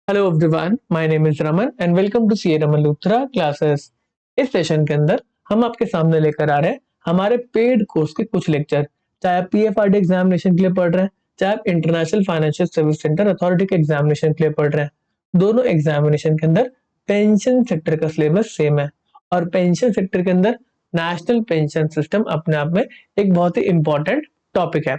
Hello everyone, my name is Raman and welcome to CA Raman Luthra classes. इस session के अंदर हम आपके सामने लेकर आ रहे हैं हमारे पेड कोर्स के कुछ लेक्चर। चाहे आप पीएफआरडी एग्जामिनेशन के लिए पढ़ रहे हैं, चाहे आप international financial service centre authority के एग्जामिनेशन के लिए पढ़ रहे हैं, दोनों एग्जामिनेशन के अंदर पेंशन सेक्टर का सिलेबस सेम है। और पेंशन सेक्टर के अंदर नेशनल पेंशन सिस्टम अपने आप में एक बहुत ही इंपॉर्टेंट टॉपिक है।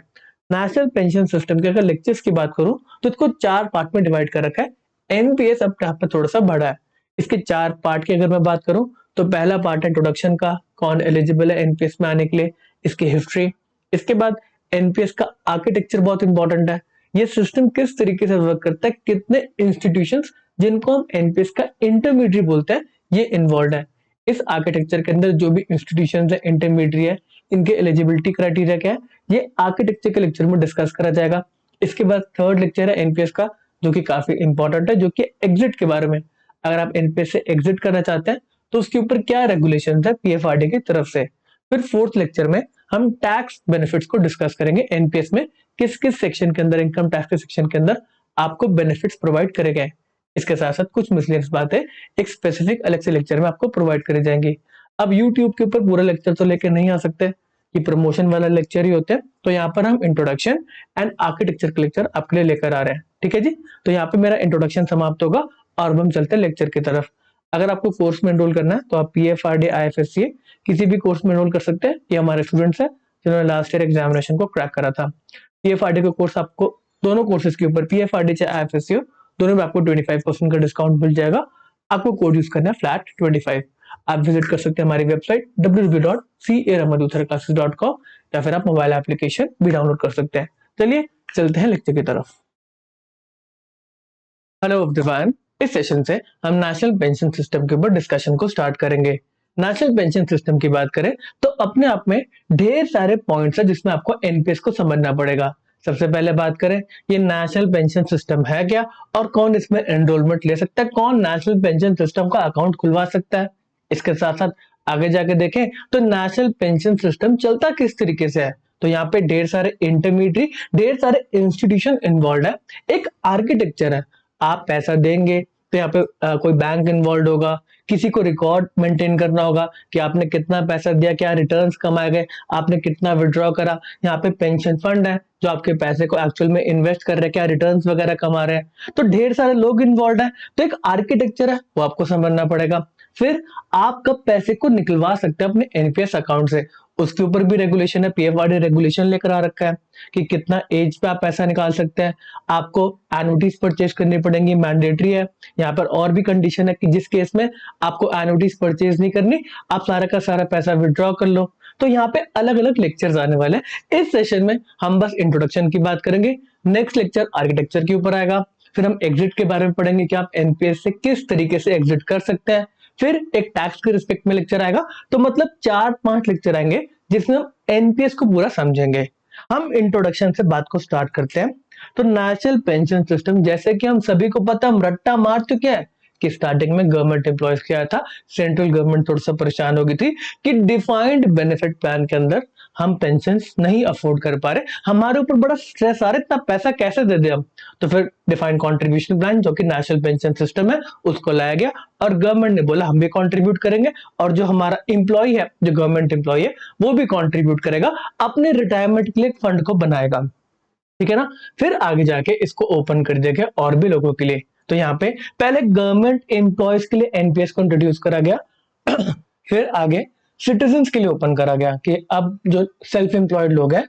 नेशनल पेंशन सिस्टम के अगर लेक्चर्स की बात करूं तो इसको 4 पार्ट में डिवाइड कर रखा है। एनपीएस अपने आप में थोड़ा सा बड़ा है। इसके 4 पार्ट की अगर मैं बात करूं तो पहला पार्ट है इंट्रोडक्शन का, कौन एलिजिबल है एनपीएस में आने के लिए, इसकी हिस्ट्री। इसके बाद एनपीएस का आर्किटेक्चर बहुत इंपॉर्टेंट है। ये सिस्टम किस तरीके से वर्क करता है, कितने इंस्टीट्यूशंस जिनको हम एनपीएस का इंटरमीडिएट बोलते हैं ये इन्वॉल्व है। इस आर्किटेक्चर के अंदर जो भी इंस्टीट्यूशन है, इंटरमीडिएट है, इनके एलिजिबिलिटी क्राइटेरिया क्या है, ये आर्किटेक्चर के लेक्चर में डिस्कस करा जाएगा। इसके बाद थर्ड लेक्चर है एनपीएस का, जो कि काफी इंपॉर्टेंट है, जो कि एग्जिट के बारे में। अगर आप एनपीएस से एग्जिट करना चाहते हैं तो उसके ऊपर क्या रेगुलेशन है पीएफआरडी की तरफ से। फिर फोर्थ लेक्चर में हम टैक्स बेनिफिट्स को डिस्कस करेंगे। एनपीएस में किस किस सेक्शन के अंदर, इनकम टैक्स के सेक्शन के अंदर आपको बेनिफिट्स प्रोवाइड करे गए। इसके साथ साथ कुछ मिसलेनियस बातें एक स्पेसिफिक अलग से लेक्चर में आपको प्रोवाइड करी जाएंगी। अब यूट्यूब के ऊपर पूरा लेक्चर तो लेके नहीं आ सकते, ये प्रमोशन वाला लेक्चर ही होते हैं, तो यहाँ पर हम इंट्रोडक्शन एंड आर्किटेक्चर का लेक्चर आपके लिए लेकर आ रहे हैं। ठीक है जी, तो यहाँ पे मेरा इंट्रोडक्शन समाप्त होगा और अब हम चलते हैं लेक्चर की तरफ। अगर आपको कोर्स में एनरोल करना है तो आप पीएफआरडी आईएफएससीए किसी भी कोर्स में एनरोल कर सकते हैं। ये हमारे स्टूडेंट्स हैं जिन्होंने लास्ट ईयर एग्जामिनेशन को क्रैक करा था। पीएफआरडी का कोर्स आपको दोनों कोर्सेज के ऊपर, पीएफआरडी चाहे आईएफएससीए, दोनों में आपको 25% का डिस्काउंट मिल जाएगा। आपको कोड यूज करना है फ्लैट25। आप विजिट कर सकते हैं हमारी वेबसाइट www.carammadutharclasses.com या फिर आप मोबाइल एप्लीकेशन भी डाउनलोड कर सकते हैं। चलिए चलते हैं लेक्चर की तरफ। हेलो एवरीवन, इस सेशन से हम नेशनल पेंशन सिस्टम के ऊपर डिस्कशन को स्टार्ट करेंगे। नेशनल पेंशन सिस्टम की बात करें तो अपने आप में ढेर सारे पॉइंट्स है जिसमें आपको एनपीएस को समझना पड़ेगा। सबसे पहले बात करें ये नेशनल पेंशन सिस्टम है क्या और कौन इसमें एनरोलमेंट ले सकता है, कौन नेशनल पेंशन सिस्टम का अकाउंट खुलवा सकता है। इसके साथ साथ आगे जाके देखें तो नेशनल पेंशन सिस्टम चलता किस तरीके से है। तो यहाँ पे ढेर सारे इंटरमीडिएट, ढेर सारे इंस्टीट्यूशन इन्वॉल्व है, एक आर्किटेक्चर है। आप पैसा देंगे तो यहाँ पे कोई बैंक इन्वॉल्व होगा, किसी को रिकॉर्ड मेंटेन करना होगा कि आपने कितना पैसा दिया, क्या रिटर्न्स कमाए गए, आपने कितना विड्रॉ करा। यहाँ पे पेंशन फंड है जो आपके पैसे को एक्चुअल में इन्वेस्ट कर रहे हैं, क्या रिटर्न्स वगैरह कमा रहे हैं। तो ढेर सारे लोग इन्वॉल्व है, तो एक आर्किटेक्चर है वो आपको समझना पड़ेगा। फिर आप कब पैसे को निकलवा सकते हैं अपने एनपीएस अकाउंट से, उसके ऊपर भी रेगुलेशन है। पीएफआरडी रेगुलेशन लेकर आ रखा है कि कितना एज पे आप पैसा निकाल सकते हैं। आपको एनुइटीज परचेज करनी पड़ेंगी, मैंडेटरी है। यहाँ पर और भी कंडीशन है कि जिस केस में आपको एनुइटीज परचेज नहीं करनी, आप सारा का सारा पैसा विड्रॉ कर लो। तो यहाँ पे अलग अलग लेक्चर्स आने वाले हैं। इस सेशन में हम बस इंट्रोडक्शन की बात करेंगे, नेक्स्ट लेक्चर आर्किटेक्चर के ऊपर आएगा। फिर हम एग्जिट के बारे में पढ़ेंगे कि आप एनपीएस से किस तरीके से एग्जिट कर सकते हैं। फिर एक टैक्स के रिस्पेक्ट में लेक्चर आएगा। तो मतलब 4-5 लेक्चर आएंगे जिसमें हम एनपीएस को पूरा समझेंगे। हम इंट्रोडक्शन से बात को स्टार्ट करते हैं। तो नेशनल पेंशन सिस्टम, जैसे कि हम सभी को पता, हम रट्टा मार चुके हैं कि स्टार्टिंग में गवर्नमेंट एम्प्लॉयज क्या था, सेंट्रल गवर्नमेंट थोड़ा सा परेशान हो गई थी कि डिफाइंड बेनिफिट प्लान के अंदर हम पेंशन नहीं अफोर्ड कर पा रहे, हमारे ऊपर बड़ा स्ट्रेस आ रहा है, इतना पैसा कैसे दे दे हम। तो फिर डिफाइंड कॉन्ट्रीब्यूशन प्लान जो कि नेशनल पेंशन सिस्टम है उसको लाया गया और गवर्नमेंट ने बोला हम भी कंट्रीब्यूट करेंगे और जो हमारा एम्प्लॉय है, जो गवर्नमेंट एम्प्लॉय है, वो भी कंट्रीब्यूट करेगा, अपने रिटायरमेंट के लिए एक फंड को बनाएगा। ठीक है ना। फिर आगे जाके इसको ओपन कर दिया गया और भी लोगों के लिए। तो यहाँ पे पहले गवर्नमेंट एम्प्लॉयज के लिए एनपीएस को इंट्रोड्यूस करा गया फिर आगे सिटीजन्स के लिए ओपन करा गया कि अब जो सेल्फ एम्प्लॉयड लोग हैं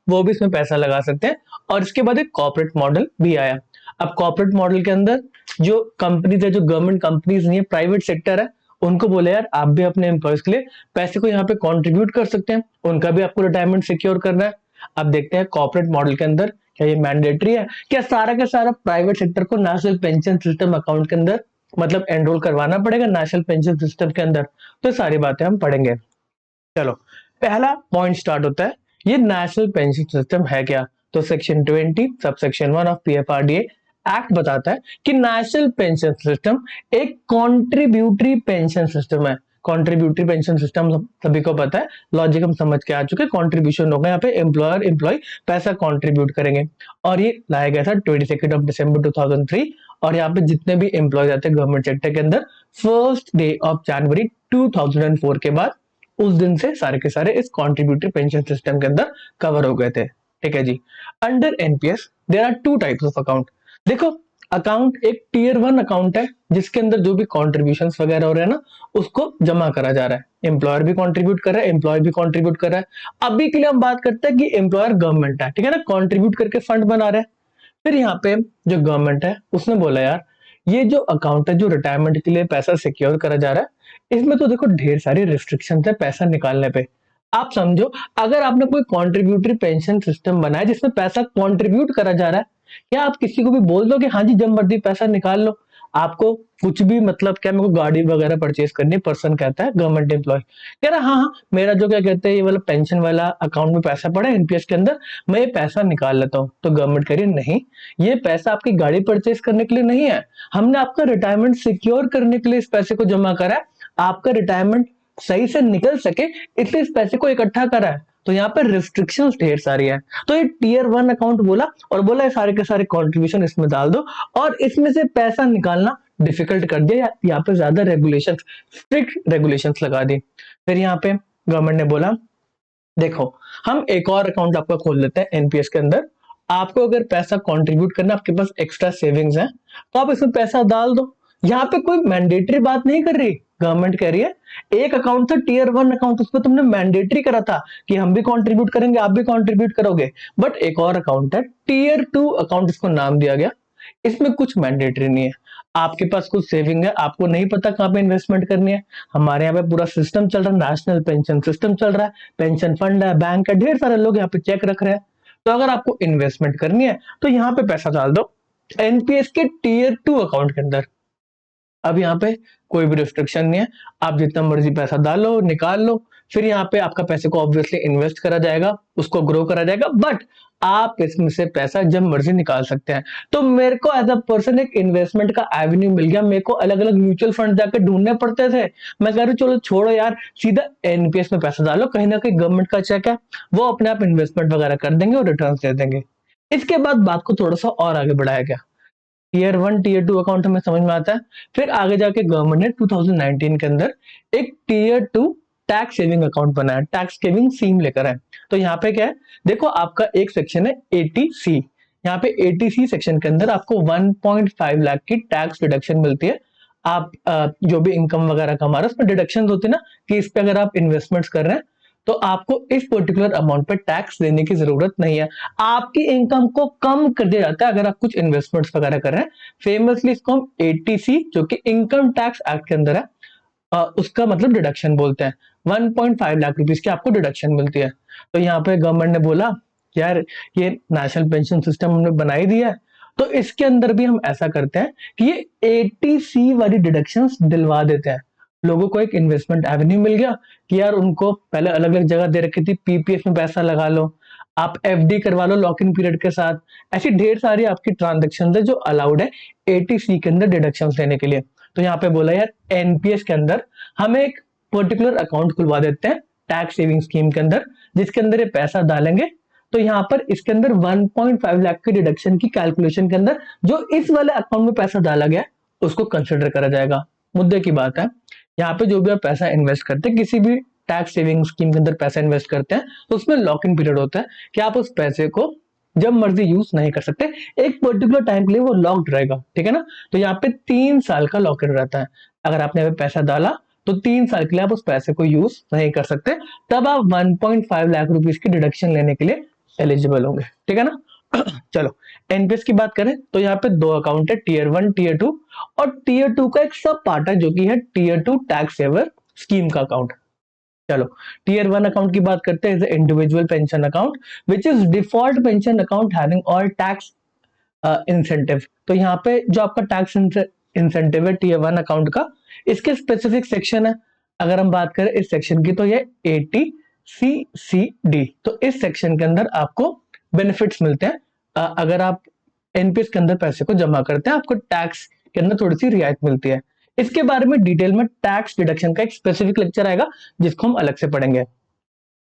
वो भी इसमें पैसा लगा सकते हैं। और इसके बाद एक कॉर्पोरेट मॉडल भी आया। अब कॉर्पोरेट मॉडल के अंदर जो कंपनीज है, जो गवर्नमेंट कंपनीज नहीं है, प्राइवेट सेक्टर है, उनको बोले यार आप भी अपने एम्प्लॉयज के लिए पैसे को यहाँ पे कंट्रीब्यूट कर सकते हैं, उनका भी आपको रिटायरमेंट सिक्योर करना है। अब देखते हैं कॉर्पोरेट मॉडल के अंदर क्या ये मैंडेटरी है, क्या सारा का सारा प्राइवेट सेक्टर को नेशनल पेंशन सिस्टम अकाउंट के अंदर मतलब एनरोल करवाना पड़ेगा नेशनल पेंशन सिस्टम के अंदर। तो सारी बातें हम पढ़ेंगे। चलो पहला पॉइंट स्टार्ट होता है, ये नेशनल पेंशन सिस्टम है क्या। तो section 20 sub section 1 of PFRDA act बताता है कि नेशनल पेंशन सिस्टम एक कॉन्ट्रीब्यूटरी पेंशन सिस्टम है। कॉन्ट्रीब्यूटरी पेंशन सिस्टम सभी को पता है, लॉजिक हम समझ के आ चुके हैं। कॉन्ट्रीब्यूशन होगा, यहाँ पे एम्प्लॉयर एम्प्लॉय पैसा कॉन्ट्रीब्यूट करेंगे और ये लाया गया था 22 December 2003 और यहाँ पे जितने भी एम्प्लॉयज आते हैं गवर्नमेंट सेक्टर के अंदर, फर्स्ट डे ऑफ जनवरी 2004 के बाद उस दिन से सारे के सारे इस कॉन्ट्रीब्यूटरी पेंशन सिस्टम के अंदर कवर हो गए थे। ठीक है जी। Under NPS there are two types of account. देखो, अकाउंट एक टीयर 1 अकाउंट है जिसके अंदर जो भी कॉन्ट्रीब्यूशंस वगैरह हो रहे हैं ना, उसको जमा करा जा रहा है। एम्प्लॉयर भी कंट्रीब्यूट कर रहा है, एम्प्लॉय भी कंट्रीब्यूट कर रहा है। अभी के लिए हम बात करते हैं कि एम्प्लॉयर गवर्नमेंट है, ठीक है ना, कंट्रीब्यूट करके फंड बना रहा है। फिर यहाँ पे जो गवर्नमेंट है उसने बोला यार ये जो अकाउंट है जो रिटायरमेंट के लिए पैसा सिक्योर करा जा रहा है, इसमें तो देखो ढेर सारी रिस्ट्रिक्शन है पैसा निकालने पे। आप समझो, अगर आपने कोई कॉन्ट्रीब्यूटरी पेंशन सिस्टम बनाया जिसमें पैसा कॉन्ट्रीब्यूट करा जा रहा है, क्या आप किसी को भी बोल दो कि हाँ जी जब मर्जी पैसा निकाल लो? आपको कुछ भी मतलब क्या मेरे को गाड़ी वगैरह परचेज करनी है, पर्सन कहता है गवर्नमेंट एम्प्लॉय कह रहा है हाँ हाँ मेरा जो क्या कहते हैं ये वाला पेंशन वाला अकाउंट में पैसा पड़ा है एनपीएस के अंदर, मैं ये पैसा निकाल लेता हूँ। तो गवर्नमेंट कह रही है नहीं, ये पैसा आपकी गाड़ी परचेज करने के लिए नहीं है, हमने आपका रिटायरमेंट सिक्योर करने के लिए इस पैसे को जमा करा है, आपका रिटायरमेंट सही से निकल सके इसलिए इस पैसे को इकट्ठा करा है। तो यहाँ पे रिस्ट्रिक्शंस ढेर सारी है। तो ये टीयर 1 अकाउंट बोला और बोला ये सारे के सारे कंट्रीब्यूशन इसमें डाल दो और इसमें से पैसा निकालना डिफिकल्ट कर दिया, यहाँ पे ज्यादा रेगुलेशन, स्ट्रिक्ट रेगुलेशंस लगा दी। फिर यहाँ पे गवर्नमेंट ने बोला देखो हम एक और अकाउंट आपका खोल लेते हैं एनपीएस के अंदर, आपको अगर पैसा कंट्रीब्यूट करना, आपके पास एक्स्ट्रा सेविंग्स है तो आप इसमें पैसा डाल दो। यहाँ पे कोई मैंडेटरी बात नहीं कर रही, गवर्नमेंट कह रही है एक अकाउंट था टीयर 1 अकाउंट, उसमें तुमने मैंडेटरी करा था कि हम भी कंट्रीब्यूट करेंगे आप भी कंट्रीब्यूट करोगे, बट एक और अकाउंट है टीयर 2 अकाउंट, इसको नाम दिया गया, इसमें कुछ मैंडेटरी नहीं है। आपके पास कुछ सेविंग है, आपको नहीं पता कहाँ पे इन्वेस्टमेंट करनी है, हमारे यहाँ पे पूरा सिस्टम चल रहा है, नेशनल पेंशन सिस्टम चल रहा है, पेंशन फंड है, बैंक है, ढेर सारे लोग यहाँ पे चेक रख रहे हैं। तो अगर आपको इन्वेस्टमेंट करनी है तो यहाँ पे पैसा डाल दो एनपीएस के टीयर 2 अकाउंट के अंदर। अब यहाँ पे कोई भी रिस्ट्रिक्शन नहीं है, आप जितना मर्जी पैसा डालो निकाल लो। फिर यहाँ पे आपका पैसे को ऑब्वियसली इन्वेस्ट करा जाएगा, उसको ग्रो करा जाएगा, बट आप इसमें से पैसा जब मर्जी निकाल सकते हैं। तो मेरे को एज अ पर्सन एक इन्वेस्टमेंट का एवेन्यू मिल गया, मेरे को अलग अलग म्यूचुअल फंड जाके ढूंढने पड़ते थे, मैं कह रही चलो छोड़ो यार, सीधा एनपीएस में पैसा डालो, कहीं ना कहीं गवर्नमेंट का चेक है, वो अपने आप इन्वेस्टमेंट वगैरह कर देंगे और रिटर्न दे देंगे। इसके बाद बात को थोड़ा सा और आगे बढ़ाया गया, टीयर 1 टीयर 2 अकाउंट हमें समझ में आता है। फिर आगे जाके गवर्नमेंट ने 2019 के अंदर एक टीयर 2 टैक्स सेविंग अकाउंट बनाया, टैक्स सेविंग स्कीम लेकर है। तो यहाँ पे क्या है, देखो आपका एक सेक्शन है एटीसी, यहाँ पे एटीसी सेक्शन के अंदर आपको 1.5 लाख की टैक्स डिडक्शन मिलती है। आप जो भी इनकम वगैरह कमा रहे हैं उसमें डिडक्शन होती है ना, कि इस पे अगर आप इन्वेस्टमेंट्स कर रहे हैं तो आपको इस पर्टिकुलर अमाउंट पे टैक्स देने की जरूरत नहीं है, आपकी इनकम को कम कर दिया जाता है अगर आप कुछ इन्वेस्टमेंट्स वगैरह कर रहे हैं। फेमसली इसको हम एटीसी जो कि इनकम टैक्स एक्ट के अंदर है, उसका मतलब डिडक्शन बोलते हैं। 1.5 लाख रुपीस की आपको डिडक्शन मिलती है। तो यहाँ पे गवर्नमेंट ने बोला यार ये नेशनल पेंशन सिस्टम हमने बनाई दिया है, तो इसके अंदर भी हम ऐसा करते हैं कि ये एटीसी वाली डिडक्शंस दिलवा देते हैं। लोगों को एक इन्वेस्टमेंट एवेन्यू मिल गया कि यार उनको पहले अलग अलग जगह दे रखी थी, पीपीएफ में पैसा लगा लो, आप एफडी करवा लो लॉक इन पीरियड के साथ, ऐसी ढेर सारी आपकी ट्रांजेक्शन है जो अलाउड है एटीसी के अंदर डिडक्शन लेने के लिए। तो यहाँ पे बोला यार एनपीएस के अंदर हम एक पर्टिकुलर अकाउंट खुलवा देते हैं टैक्स सेविंग स्कीम के अंदर, जिसके अंदर ये पैसा डालेंगे तो यहाँ पर इसके अंदर 1.5 लाख की डिडक्शन की कैलकुलेशन के अंदर जो इस वाले अकाउंट में पैसा डाला गया उसको कंसिडर करा जाएगा। मुद्दे की बात है, यहाँ पे जो भी आप पैसा इन्वेस्ट करते हैं किसी भी टैक्स सेविंग स्कीम के अंदर पैसा इन्वेस्ट करते हैं तो उसमें लॉक इन पीरियड होता है कि आप उस पैसे को जब मर्जी यूज नहीं कर सकते, एक पर्टिकुलर टाइम के लिए वो लॉक्ड रहेगा, ठीक है ना। तो यहाँ पे 3 साल का लॉक इन रहता है, अगर आपने पैसा डाला तो 3 साल के लिए आप उस पैसे को यूज नहीं कर सकते, तब आप 1.5 लाख रुपीस की डिडक्शन लेने के लिए एलिजिबल होंगे, ठीक है ना। चलो एनपीएस की बात करें तो यहाँ पे 2 अकाउंट है, टीयर 1 टीयर 2, और टीयर 2 का एक सब पार्ट है जो कि है टीयर 2 टैक्स सेवर स्कीम का अकाउंट। चलो टीयर 1 अकाउंट की बात करते हैं, individual pension account which is default pension account having all tax incentive. तो यहाँ पे जो आपका टैक्स इंसेंटिव है टीयर 1 अकाउंट का, इसके स्पेसिफिक सेक्शन है, अगर हम बात करें इस सेक्शन की तो ये 80CCD, तो इस सेक्शन के अंदर आपको बेनिफिट्स मिलते हैं। अगर आप एनपीएस के अंदर पैसे को जमा करते हैं आपको टैक्स के अंदर थोड़ी सी रियायत मिलती है। इसके बारे में डिटेल में टैक्स डिडक्शन का एक स्पेसिफिक लेक्चर आएगा जिसको हम अलग से पढ़ेंगे।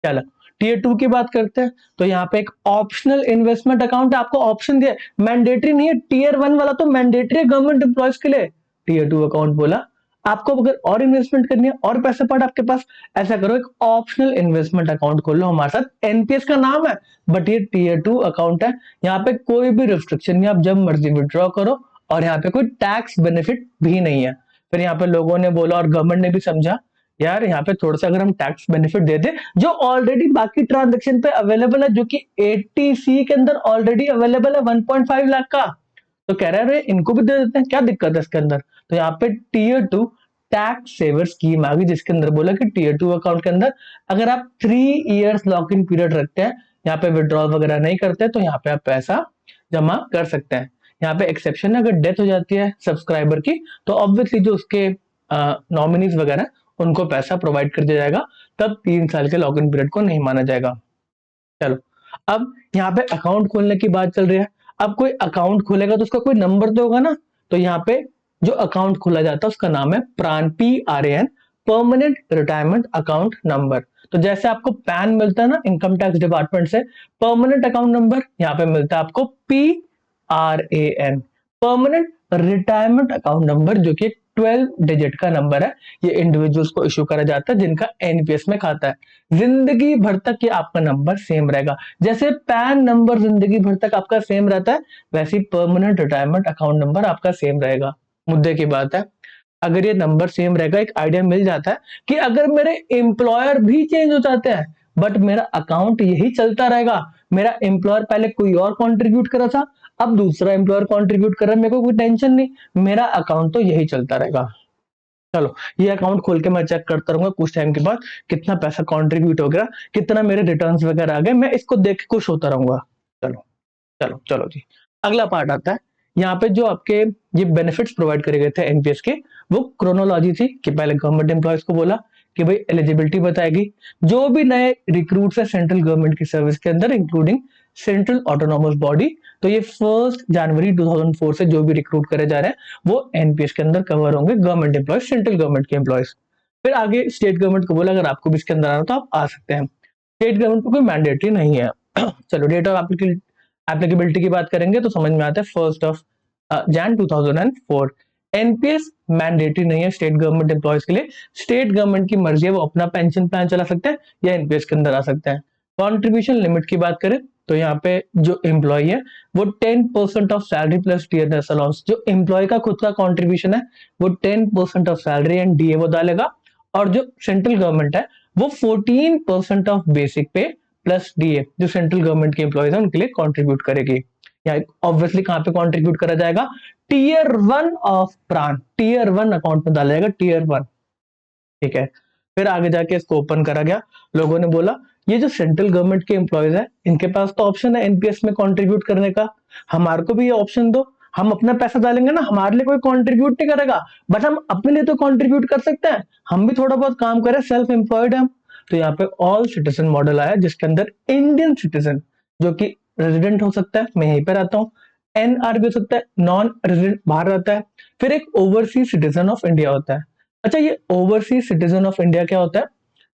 चलो टीयर 2 की बात करते हैं तो यहाँ पे एक ऑप्शनल इन्वेस्टमेंट अकाउंट है, आपको ऑप्शन दिया, मैंडेटरी नहीं है। टीयर 1 वाला तो मैंडेटरी है गवर्नमेंट एम्प्लॉयज के लिए। टीयर 2 अकाउंट बोला आपको अगर और इन्वेस्टमेंट करनी है और पैसे पड़े आपके पास, ऐसा करो एक ऑप्शनल इन्वेस्टमेंट अकाउंट खोल लो हमारे साथ। एनपीएस का नाम है बट ये टीयर 2 अकाउंट है। यहाँ पे कोई भी रिस्ट्रिक्शन नहीं, आप जब मर्जी विड्रॉ करो और यहाँ पे कोई टैक्स बेनिफिट भी नहीं है। फिर यहाँ पे लोगों ने बोला और गवर्नमेंट ने भी समझा यार यहाँ पे थोड़ा सा अगर हम टैक्स बेनिफिट दे दे जो ऑलरेडी बाकी ट्रांजेक्शन पे अवेलेबल है, जो कि 80C के अंदर ऑलरेडी अवेलेबल है 1.5 लाख का, तो कह रहे हैं इनको भी दे देते हैं, क्या दिक्कत है इसके अंदर। तो यहाँ पे टीयर 2 टैक्स सेवर स्कीम आ गई जिसके अंदर बोला कि टीयर 2 अकाउंट के अंदर अगर आप 3 इयर्स लॉक इन पीरियड रखते हैं, यहाँ पे विड्रॉल वगैरह नहीं करते, तो यहाँ पे आप पैसा जमा कर सकते हैं। यहाँ पे एक्सेप्शन है, अगर डेथ हो जाती है सब्सक्राइबर की तो ऑब्वियसली जो उसके नॉमिनीज वगैरह उनको पैसा प्रोवाइड कर दिया जाएगा, तब 3 साल के लॉक इन पीरियड को नहीं माना जाएगा। चलो अब यहाँ पे अकाउंट खोलने की बात चल रही है। अब कोई अकाउंट खोलेगा तो उसका कोई नंबर तो होगा ना, तो यहाँ पे जो अकाउंट खोला जाता है उसका नाम है प्रान, PRAN, permanent retirement account number. तो जैसे आपको पैन मिलता है ना इनकम टैक्स डिपार्टमेंट से, परमानेंट अकाउंट नंबर यहाँ पे मिलता है आपको PRAN, permanent retirement account number, जो कि 12 डिजिट का नंबर है। ये इंडिविजुअल्स को इश्यू करा जाता है जिनका एनपीएस में खाता है। जिंदगी भर तक ये आपका नंबर सेम रहेगा, जैसे पैन नंबर जिंदगी भर तक आपका सेम रहता है, वैसे परमानेंट रिटायरमेंट अकाउंट नंबर आपका सेम रहेगा। मुद्दे की बात है, अगर ये नंबर सेम रहेगा, एक आइडिया मिल जाता है कि अगर मेरे एम्प्लॉयर भी चेंज हो जाते हैं बट मेरा अकाउंट यही चलता रहेगा। मेरा एम्प्लॉयर पहले कोई और कंट्रीब्यूट करा था, अब दूसरा एम्प्लॉयर कंट्रीब्यूट कर रहा है, मेरे को कोई टेंशन नहीं, मेरा अकाउंट तो यही चलता रहेगा। चलो ये अकाउंट खोल के मैं चेक करता रहूंगा कुछ टाइम के बाद कितना पैसा कंट्रीब्यूट हो गया, कितना मेरे रिटर्न्स वगैरह आ गए, मैं इसको देख के खुश होता रहूंगा। चलो चलो चलो जी, अगला पार्ट आता है। यहाँ पे जो आपके ये बेनिफिट्स प्रोवाइड करे गए थे एनपीएस के, वो क्रोनोलॉजी थी कि पहले गवर्नमेंट एम्प्लॉयज को बोला कि भाई एलिजिबिलिटी बताएगी, जो भी नए रिक्रूट्स है सेंट्रल गवर्नमेंट की सर्विस के अंदर इंक्लूडिंग सेंट्रल ऑटोनोमस बॉडी, तो ये 1 जनवरी 2004 से जो भी रिक्रूट करे जा रहे हैं वो एनपीएस के अंदर कवर होंगे, गवर्नमेंट एम्प्लॉयज, सेंट्रल गवर्नमेंट के एम्प्लॉयज। फिर आगे स्टेट गवर्नमेंट को बोला अगर आपको भी इसके अंदर आना तो आप आ सकते हैं, स्टेट गवर्नमेंट को कोई मैंडेटरी नहीं है। चलो डेट ऑफ एप्लीकेबिलिटी की बात करेंगे तो समझ में आता है 1 Jan 2004। एनपीएस मैंडेटरी नहीं है स्टेट गवर्नमेंट एम्प्लॉयज के लिए, स्टेट गवर्नमेंट की मर्जी है, वो अपना पेंशन प्लान चला सकते हैं या एनपीएस के अंदर आ सकते हैं। कंट्रीब्यूशन लिमिट की बात करें तो यहाँ पे जो एम्प्लॉय है वो 10% of salary plus TNS allowance, जो एम्प्लॉय का खुद का कंट्रीब्यूशन है वो 10% ऑफ सैलरी एंड डीए वो डालेगा, और जो सेंट्रल गवर्नमेंट है वो 14% ऑफ बेसिक पे प्लस डीए जो सेंट्रल गवर्नमेंट के एम्प्लॉयज है उनके लिए कंट्रीब्यूट करेगी। या ऑब्वियसली कहां पे कंट्रीब्यूट करा जाएगा, टीयर 1 ऑफ प्रान, टीयर 1 अकाउंट में डाला जाएगा, टीयर 1। ठीक है, फिर आगे जाके इसको ओपन करा गया, लोगों ने बोला ये जो सेंट्रल गवर्नमेंट के एम्प्लॉयज है इनके पास तो ऑप्शन है एनपीएस में कंट्रीब्यूट करने का, हमारे को भी ये ऑप्शन दो, हम अपना पैसा डालेंगे ना, हमारे लिए कोई कंट्रीब्यूट नहीं करेगा बट हम अपने लिए तो कंट्रीब्यूट कर सकते हैं, हम भी थोड़ा बहुत काम करें, सेल्फ एम्प्लॉयड है। तो यहाँ पे ऑल सिटीजन मॉडल आया जिसके अंदर इंडियन सिटीजन जो कि रेजिडेंट हो सकता है, मैं यहीं पे रहता हूँ, एनआर भी हो सकता है, नॉन रेजिडेंट बाहर रहता है, फिर एक ओवरसीज सिटीजन ऑफ इंडिया होता है। अच्छा ये ओवरसीज सिटीजन ऑफ इंडिया क्या होता है,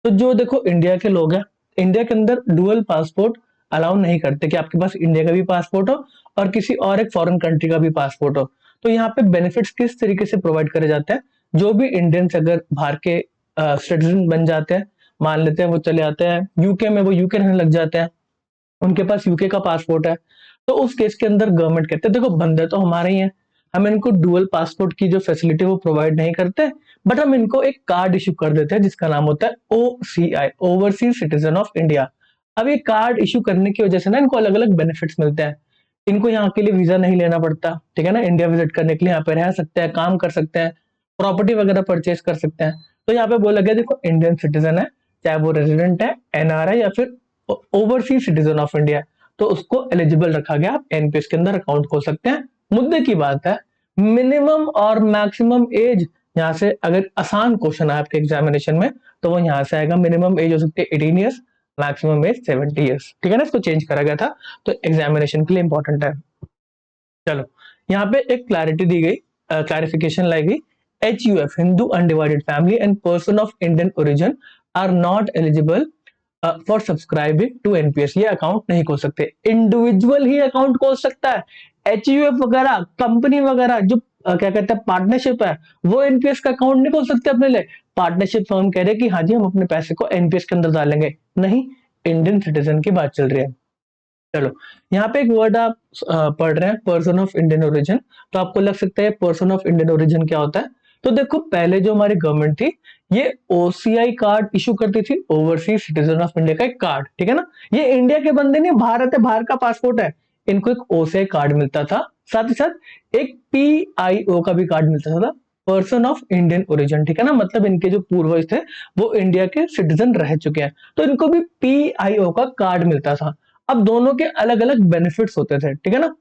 तो जो देखो इंडिया के लोग हैं, इंडिया के अंदर डुअल पासपोर्ट अलाउ नहीं करते कि आपके पास इंडिया का भी पासपोर्ट हो और किसी और एक फॉरेन कंट्री का भी पासपोर्ट हो। तो यहाँ पे बेनिफिट्स किस तरीके से प्रोवाइड करे जाते हैं, जो भी इंडियंस अगर बाहर के सिटीजन बन जाते हैं, मान लेते हैं वो चले आते हैं यूके में, वो यूके रहने लग जाते हैं, उनके पास यूके का पासपोर्ट है, तो उस केस के अंदर गवर्नमेंट कहते हैं देखो बंदे तो हमारे ही हैं, हम इनको डुअल पासपोर्ट की जो फैसिलिटी वो प्रोवाइड नहीं करते बट हम इनको एक कार्ड इश्यू कर देते हैं जिसका नाम होता है OCI, overseas citizen of India. अब ये कार्ड इश्यू करने की वजह से ना इनको अलग अलग बेनिफिट्स मिलते हैं, इनको यहाँ के लिए वीजा नहीं लेना पड़ता, ठीक है ना, इंडिया विजिट करने के लिए यहाँ पे रह सकते हैं, काम कर सकते हैं, प्रॉपर्टी वगैरह परचेज कर सकते हैं। तो यहाँ पे बोला गया देखो इंडियन सिटीजन है, चाहे वो रेजिडेंट है, एनआर है या फिर ओवरसीज सिटीजन ऑफ इंडिया, तो उसको एलिजिबल रखा गया, आप एनपीएस के अंदर अकाउंट खोल सकते हैं। मुद्दे की बात है मिनिमम और मैक्सिमम एज, यहाँ से अगर आसान क्वेश्चन है आपके एग्जामिनेशन में तो वो यहाँ से आएगा, मिनिमम एज हो सकती है 18 ईयर्स, मैक्सिमम एज 70 ईयर्स, ठीक है ना, इसको चेंज करा गया था तो एग्जामिनेशन के लिए इंपॉर्टेंट है। चलो यहाँ पे एक क्लैरिटी दी गई, क्लैरिफिकेशन लाई गई, HUF Hindu undivided family and person of Indian origin are not eligible for subscribing to NPS, ये अकाउंट नहीं खोल सकते। इंडिविजुअल ही अकाउंट खोल सकता है। एचयूएफ वगैरह, कंपनी वगैरह जो क्या कहते हैं पार्टनरशिप है, वो एनपीएस का अकाउंट नहीं खोल सकते अपने लिए। पार्टनरशिप फर्म कह रहे कि हाँ जी हम अपने पैसे को एनपीएस के अंदर डालेंगे, नहीं, इंडियन सिटीजन की बात चल रही है। चलो, यहाँ पे एक वर्ड आप पढ़ रहे हैं, पर्सन ऑफ इंडियन ओरिजिन, तो आपको लग सकता है पर्सन ऑफ इंडियन ओरिजिन क्या होता है। तो देखो, पहले जो हमारी गवर्नमेंट थी, ये ओसीआई कार्ड इशू करती थी, ओवरसीज सिटीजन ऑफ इंडिया का एक कार्ड, ठीक है ना। ये इंडिया के बंदे नहीं, भारत है, बाहर का पासपोर्ट है, इनको एक ओसीआई कार्ड मिलता था, साथ ही साथ एक पीआईओ का भी कार्ड मिलता था, पर्सन ऑफ इंडियन ओरिजिन, ठीक है ना। मतलब इनके जो पूर्वज थे वो इंडिया के सिटीजन रह चुके हैं, तो इनको भी पीआईओ का कार्ड मिलता था। अब दोनों के अलग अलग बेनिफिट्स होते थे, ठीक है ना।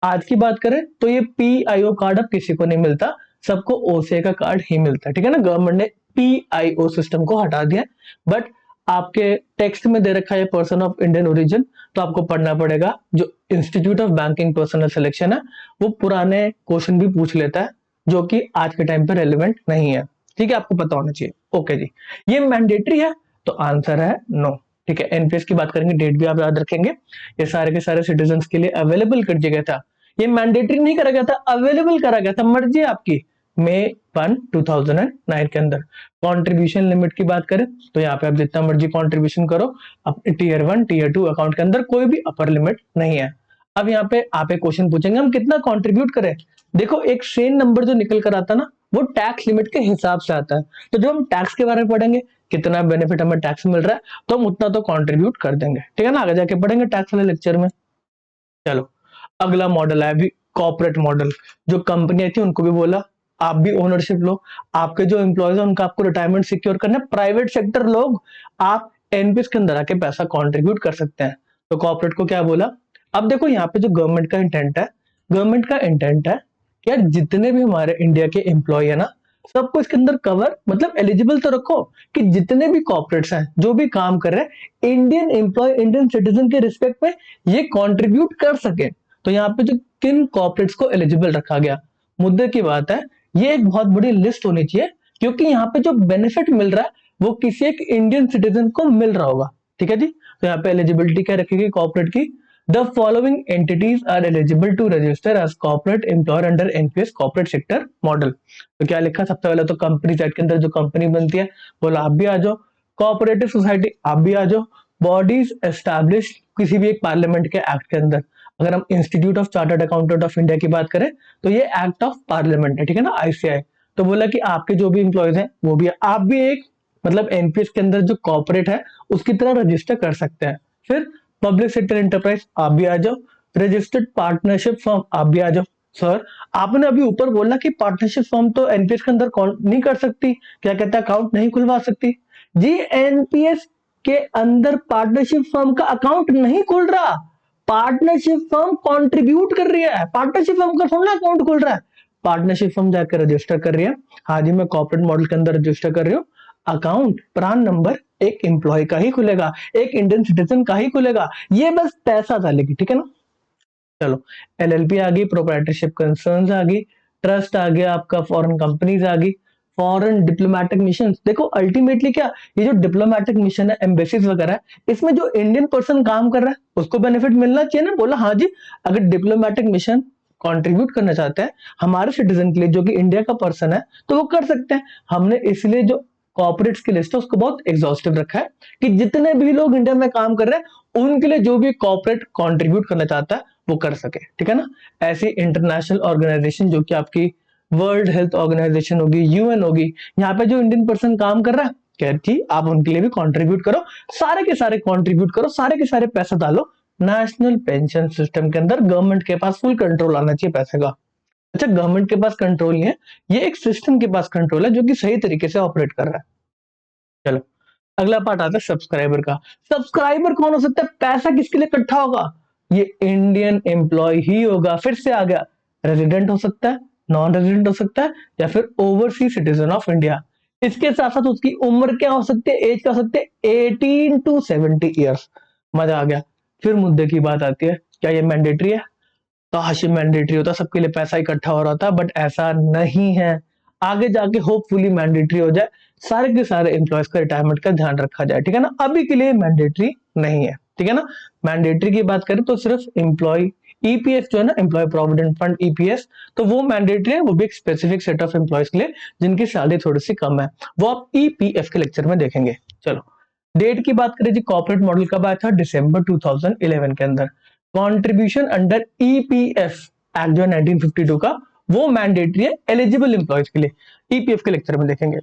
आज की बात करें तो ये पीआईओ कार्ड अब किसी को नहीं मिलता, सबको ओसीआई का कार्ड ही मिलता है, ठीक है ना। गवर्नमेंट ने पीआईओ सिस्टम को हटा दिया, बट आपके टेक्स्ट में दे रखा है पर्सन ऑफ इंडियन ओरिजिन, तो आपको पढ़ना पड़ेगा। जो institute of banking personal selection है, वो पुराने क्वेश्चन भी पूछ लेता है, जो कि आज के टाइम पे रेलिवेंट नहीं है, ठीक है, आपको पता होना चाहिए। ओके जी, ये मैंडेटरी है, तो आंसर है नो, ठीक है। एनपीएस की बात करेंगे, डेट भी आप याद रखेंगे, ये सारे के सारे सिटीजन के लिए अवेलेबल कर दिया गया था। ये मैंडेटरी नहीं करा गया था, अवेलेबल करा गया था, मर्जी आपकी। मई 1, 2009 के अंदर। कंट्रीब्यूशन लिमिट की बात करें तो यहाँ पे आप जितना मर्जी कंट्रीब्यूशन करो, अपने टीयर 1 टीयर 2 अकाउंट के अंदर कोई भी अपर लिमिट नहीं है। अब यहाँ पे आप एक क्वेश्चन पूछेंगे हम कितना कंट्रीब्यूट करें। देखो, एक सेम नंबर जो निकल कर आता ना, वो टैक्स लिमिट के हिसाब से आता है। तो जब हम टैक्स के बारे में पढ़ेंगे, कितना बेनिफिट हमें टैक्स मिल रहा है, तो हम उतना तो कंट्रीब्यूट कर देंगे, ठीक है ना। आगे जाके पढ़ेंगे टैक्स वाले लेक्चर में। चलो, अगला मॉडल है अभी कॉर्पोरेट मॉडल। जो कंपनी थी उनको भी बोला आप भी ओनरशिप लो, आपके जो एम्प्लॉयज है उनका आपको रिटायरमेंट सिक्योर करना है। प्राइवेट सेक्टर लोग, आप एनपीएस के अंदर आके पैसा कंट्रीब्यूट कर सकते हैं। तो कॉर्पोरेट को क्या बोला। अब देखो, यहाँ पे जो गवर्नमेंट का इंटेंट है, गवर्नमेंट का इंटेंट है कि यार जितने भी हमारे इंडिया के एम्प्लॉय है ना, सबको इसके अंदर कवर, मतलब एलिजिबल तो रखो कि जितने भी कॉर्पोरेट्स हैं जो भी काम कर रहे हैं, इंडियन एम्प्लॉय, इंडियन सिटीजन के रिस्पेक्ट में ये कंट्रीब्यूट कर सके। तो यहाँ पे जो किन कॉर्पोरेट्स को एलिजिबल रखा गया, मुद्दे की बात है, ये एक बहुत बड़ी लिस्ट होनी चाहिए, क्योंकि यहाँ पे जो बेनिफिट मिल रहा है वो किसी एक इंडियन सिटीजन को मिल रहा होगा, ठीक है जी। तो यहाँ पे एलिजिबिलिटी क्या रखेगी कॉर्पोरेट की, the following entities are eligible to register as corporate employer under NPS corporate sector model. तो क्या लिखा, सबसे पहले तो कंपनी एक्ट के अंदर जो कंपनी बनती है, बोला आप भी आ जाओ। कोऑपरेटिव सोसाइटी, आप भी आ जाओ। बॉडीज एस्टैब्लिश किसी भी एक पार्लियामेंट के एक्ट के अंदर, अगर हम institute of chartered accountant of India की बात करें तो ये एक्ट ऑफ पार्लियामेंट है, ठीक है ना, आईसीआई। तो बोला कि आपके जो भी इंप्लॉयज हैं वो भी, आप भी एक, मतलब एनपीएस के अंदर जो कॉर्पोरेट है उसकी तरह रजिस्टर कर सकते हैं। फिर पब्लिक सेक्टर एंटरप्राइज, आप भी आ जाओ। रजिस्टर्ड पार्टनरशिप फर्म, आप भी आ जाओ। सर, आपने अभी ऊपर बोला कि पार्टनरशिप फर्म तो एनपीएस के अंदर नहीं कर सकती, क्या कहता है, अकाउंट नहीं खुलवा सकती जी। एनपीएस के अंदर पार्टनरशिप फर्म का अकाउंट नहीं खुल रहा, पार्टनरशिप फर्म कंट्रीब्यूट कर रही है, पार्टनरशिप फर्म का थोड़ा अकाउंट खुल रहा है। पार्टनरशिप फर्म जाकर रजिस्टर कर रही है, हाँ जी मैं कॉर्पोरेट मॉडल के अंदर रजिस्टर कर रही हूँ, अकाउंट प्रान नंबर एक एम्प्लॉय का ही खुलेगा, एक इंडियन सिटीजन का ही खुलेगा, ये बस पैसा डालेगी, ठीक है ना। चलो, एलएलपी आ गई, प्रोप्राइटरशिप कंसर्न्स आ गई, ट्रस्ट आ गया आपका, फॉरेन कंपनीज आ गई, फॉरेन डिप्लोमेटिक मिशन। देखो अल्टीमेटली क्या, ये जो डिप्लोमेटिक मिशन है, एम्बेसीज वगैरह है, इसमें जो इंडियन पर्सन काम कर रहा है उसको बेनिफिट मिलना चाहिए ना। बोला हाँ जी, अगर डिप्लोमेटिक मिशन कंट्रीब्यूट करना चाहते हैं हमारे सिटीजन के लिए जो कि इंडिया का पर्सन है, तो वो कर सकते हैं। हमने इसलिए जो कॉर्पोरेट्स की लिस्ट है उसको बहुत एग्जॉस्टिव रखा है कि जितने भी लोग इंडिया में काम कर रहे हैं उनके लिए जो भी कॉर्पोरेट कंट्रीब्यूट करना चाहता है वो कर सके, ठीक है ना। ऐसी इंटरनेशनल ऑर्गेनाइजेशन जो कि आपकी वर्ल्ड हेल्थ ऑर्गेनाइजेशन होगी, यूएन होगी, यहाँ पे जो इंडियन पर्सन काम कर रहा है, कहती आप उनके लिए भी कंट्रीब्यूट करो, सारे के सारे कंट्रीब्यूट करो, सारे के सारे पैसा डालो नेशनल पेंशन सिस्टम के अंदर। गवर्नमेंट के पास फुल कंट्रोल आना चाहिए पैसे का। अच्छा, गवर्नमेंट के पास कंट्रोल नहीं है, ये एक सिस्टम के पास कंट्रोल है जो कि सही तरीके से ऑपरेट कर रहा है। चलो, अगला पार्ट आता है सब्सक्राइबर का। सब्सक्राइबर कौन हो सकता है, पैसा किसके लिए इकट्ठा होगा, ये इंडियन एम्प्लॉय ही होगा। फिर से आ गया, रेजिडेंट हो सकता है, नॉन रेजिडेंट हो सकता है, या फिर ओवरसीज सिटीजन ऑफ इंडिया। इसके साथ साथ उसकी उम्र क्या हो सकती है, एज क्या हो सकती है, 18 to 70 ईयर्स। मजा आ गया। फिर मुद्दे की बात आती है, क्या ये मैंडेटरी है। काश ये मैंडेटरी होता, सबके लिए पैसा इकट्ठा हो रहा था, बट ऐसा नहीं है। आगे जाके होपफुली मैंडेटरी हो जाए, सारे के सारे एम्प्लॉयज का रिटायरमेंट का ध्यान रखा जाए, ठीक है ना। अभी के लिए मैंडेटरी नहीं है, ठीक है ना। मैंडेटरी की बात करें तो सिर्फ एम्प्लॉय ईपीएफ जो है ना, एम्प्लॉय प्रोविडेंट फंड ईपीएस, तो वो मैंडेटरी है, वो भी एक स्पेसिफिक सेट ऑफ एम्प्लॉयज के लिए जिनकी सैलरी थोड़ी सी कम है, वो आप ईपीएफ के लेक्चर में देखेंगे। चलो डेट की बात करें जी, कॉर्पोरेट मॉडल कब आया था, दिसंबर 2011 के अंदर। कंट्रीब्यूशन अंडर ईपीएफ एक्ट जो है 1952 का, वो मैंडेटरी है एलिजिबल एम्प्लॉयज के लिए, ईपीएफ के लेक्चर में देखेंगे।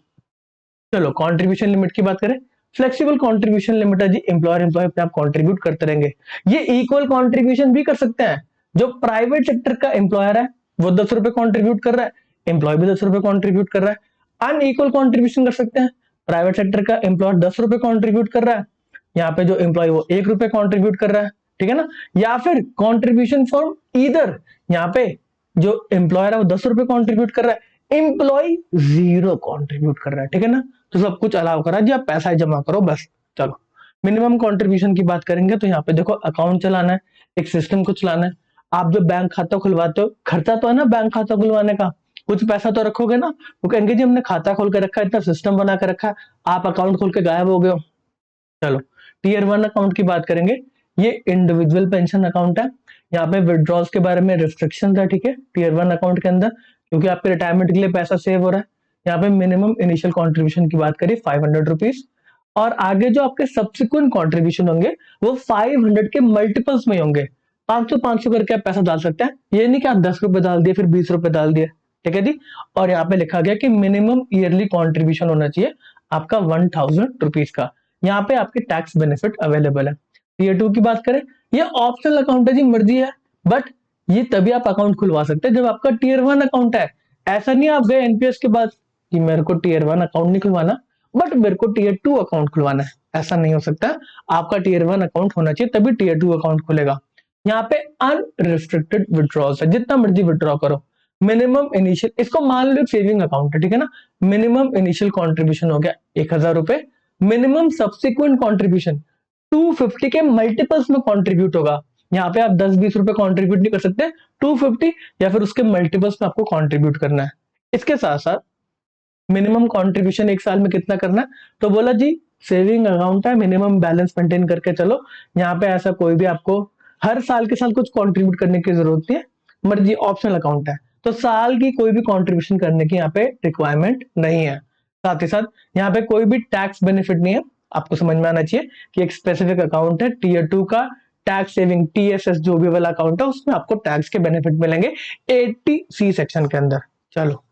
चलो कंट्रीब्यूशन लिमिट की बात करें, फ्लेक्सिबल कंट्रीब्यूशन लिमिट है जी, एम्प्लॉयर एम्प्लॉय अपने आप कंट्रीब्यूट करते रहेंगे। ये इक्वल कंट्रीब्यूशन भी कर सकते हैं, जो प्राइवेट सेक्टर का एम्प्लॉयर है वो 10 रुपए कंट्रीब्यूट कर रहा है, एम्प्लॉय भी 10 रुपए कंट्रीब्यूट कर रहा है। अनइक्वल कंट्रीब्यूशन कर सकते हैं, प्राइवेट सेक्टर का एम्प्लॉयर 10 रुपए कंट्रीब्यूट कर रहा है, यहाँ पे जो एम्प्लॉय वो 1 रुपए कंट्रीब्यूट कर रहा है, ठीक है ना। या फिर कंट्रीब्यूशन फॉर ईदर, यहाँ पे जो एम्प्लॉयर है वो 10 रुपए कंट्रीब्यूट कर रहा है, एम्प्लॉय 0 कंट्रीब्यूट कर रहा है, ठीक है ना। तो सब कुछ अलाउ करा जी, आप पैसा जमा करो बस। चलो मिनिमम कंट्रीब्यूशन की बात करेंगे तो यहाँ पे देखो अकाउंट चलाना है, एक सिस्टम को चलाना है। आप जो बैंक खाता खुलवाते हो, खर्चा तो है ना बैंक खाता खुलवाने का, कुछ पैसा तो रखोगे ना। वो कहेंगे जी हमने खाता खोल के रखा है, इतना सिस्टम बना के रखा है, आप अकाउंट खोल के गायब हो गए हो। चलो टीयर 1 अकाउंट की बात करेंगे, ये इंडिविजुअल पेंशन अकाउंट है, यहाँ पे विड्रॉल्स के बारे में रिस्ट्रिक्शन है, ठीक है, टीयर 1 अकाउंट के अंदर, क्योंकि आपके रिटायरमेंट के लिए पैसा सेव हो रहा है। यहाँ पे मिनिमम इनिशियल कंट्रीब्यूशन की बात करें 500 रुपीज, और आगे जो आपके सब्सिक्वेंट कंट्रीब्यूशन होंगे वो 500 के मल्टीपल्स में होंगे, 500 करके आप पैसा डाल सकते हैं, ये नहीं कि आप 10 रुपए डाल दिए फिर 20 रुपए डाल दिए, ठीक है जी। और यहाँ पे लिखा गया कि मिनिमम ईयरली कॉन्ट्रीब्यूशन होना चाहिए आपका 1000 रुपीज का। यहाँ पे आपके टैक्स बेनिफिट अवेलेबल है। टीयर 2 की बात करें, ये ऑप्शनल अकाउंट है जी, मर्जी है, बट ये तभी आप अकाउंट खुलवा सकते हैं जब आपका टीयर 1 अकाउंट है। ऐसा नहीं आप गए एनपीएस के बाद कि मेरे को टीयर 1 अकाउंट नहीं खुलवाना बट मेरे को टीयर 2 अकाउंट खुलवाना है, ऐसा नहीं हो सकता। आपका टीयर 1 अकाउंट होना चाहिए तभी टीयर 2 अकाउंट खुलेगा। यहाँ पे अनरिस्ट्रिक्टेड विड्रॉल्स है, जितना मर्जी विड्रॉ करो। मिनिमम इनिशियल, इसको मान लो सेविंग अकाउंट है, ठीक है ना। मिनिमम इनिशियल कॉन्ट्रीब्यूशन हो गया 1000 रुपए, मिनिमम सब्सिक्वेंट कॉन्ट्रीब्यूशन 250 के मल्टीपल्स में कॉन्ट्रीब्यूट होगा। यहाँ पे आप 10-20 रुपए कॉन्ट्रीब्यूट नहीं कर सकते, 250 या फिर उसके मल्टीपल्स में आपको कॉन्ट्रीब्यूट करना है। इसके साथ साथ मिनिमम कंट्रीब्यूशन एक साल में कितना करना है, तो बोला जी सेविंग अकाउंट है, मिनिमम बैलेंस मेंटेन करके चलो। यहाँ पे ऐसा कोई भी आपको हर साल के साल कुछ कंट्रीब्यूट करने की जरूरत नहीं है, मर्जी ऑप्शनल अकाउंट है, तो साल की कोई भी कंट्रीब्यूशन करने की यहाँ पे रिक्वायरमेंट नहीं है। साथ ही साथ यहाँ पे कोई भी टैक्स बेनिफिट नहीं है, आपको समझ में आना चाहिए कि एक स्पेसिफिक अकाउंट है टीयर 2 का, टैक्स सेविंग टीएसएस जो भी वाला अकाउंट है उसमें आपको टैक्स के बेनिफिट मिलेंगे 80C सेक्शन के अंदर। चलो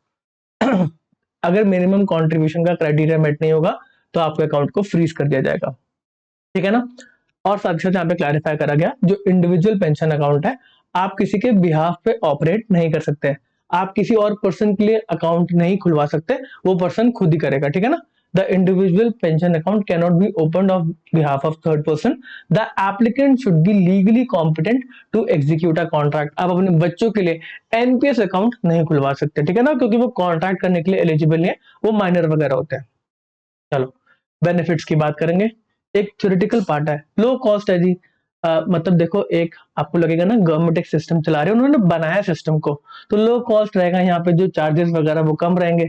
अगर मिनिमम कंट्रीब्यूशन का क्राइटेरिया मेट नहीं होगा तो आपके अकाउंट को फ्रीज कर दिया जाएगा, ठीक है ना। और साथ ही साथ यहाँ पे क्लैरिफाई करा गया, जो इंडिविजुअल पेंशन अकाउंट है आप किसी के बिहाफ पे ऑपरेट नहीं कर सकते, आप किसी और पर्सन के लिए अकाउंट नहीं खुलवा सकते, वो पर्सन खुद ही करेगा, ठीक है ना। The individual pension account can not be open of behalf of third person, the applicant should be legally competent to execute a contract. आप अपने बच्चों के लिए एनपीएस अकाउंट नहीं खुलवा सकते, ठीक है ना, क्योंकि वो कॉन्ट्रैक्ट करने के लिए एलिजिबल नहीं है, वो माइनर वगैरह होते हैं। चलो बेनिफिट्स की बात करेंगे, एक थ्योरेटिकल पार्ट है, लो कॉस्ट है जी। मतलब देखो एक आपको लगेगा ना गवर्नमेंट एक सिस्टम चला रही है, उन्होंने बनाया सिस्टम को, तो लो कॉस्ट रहेगा, यहाँ पे जो चार्जेस वगैरह वो कम रहेंगे।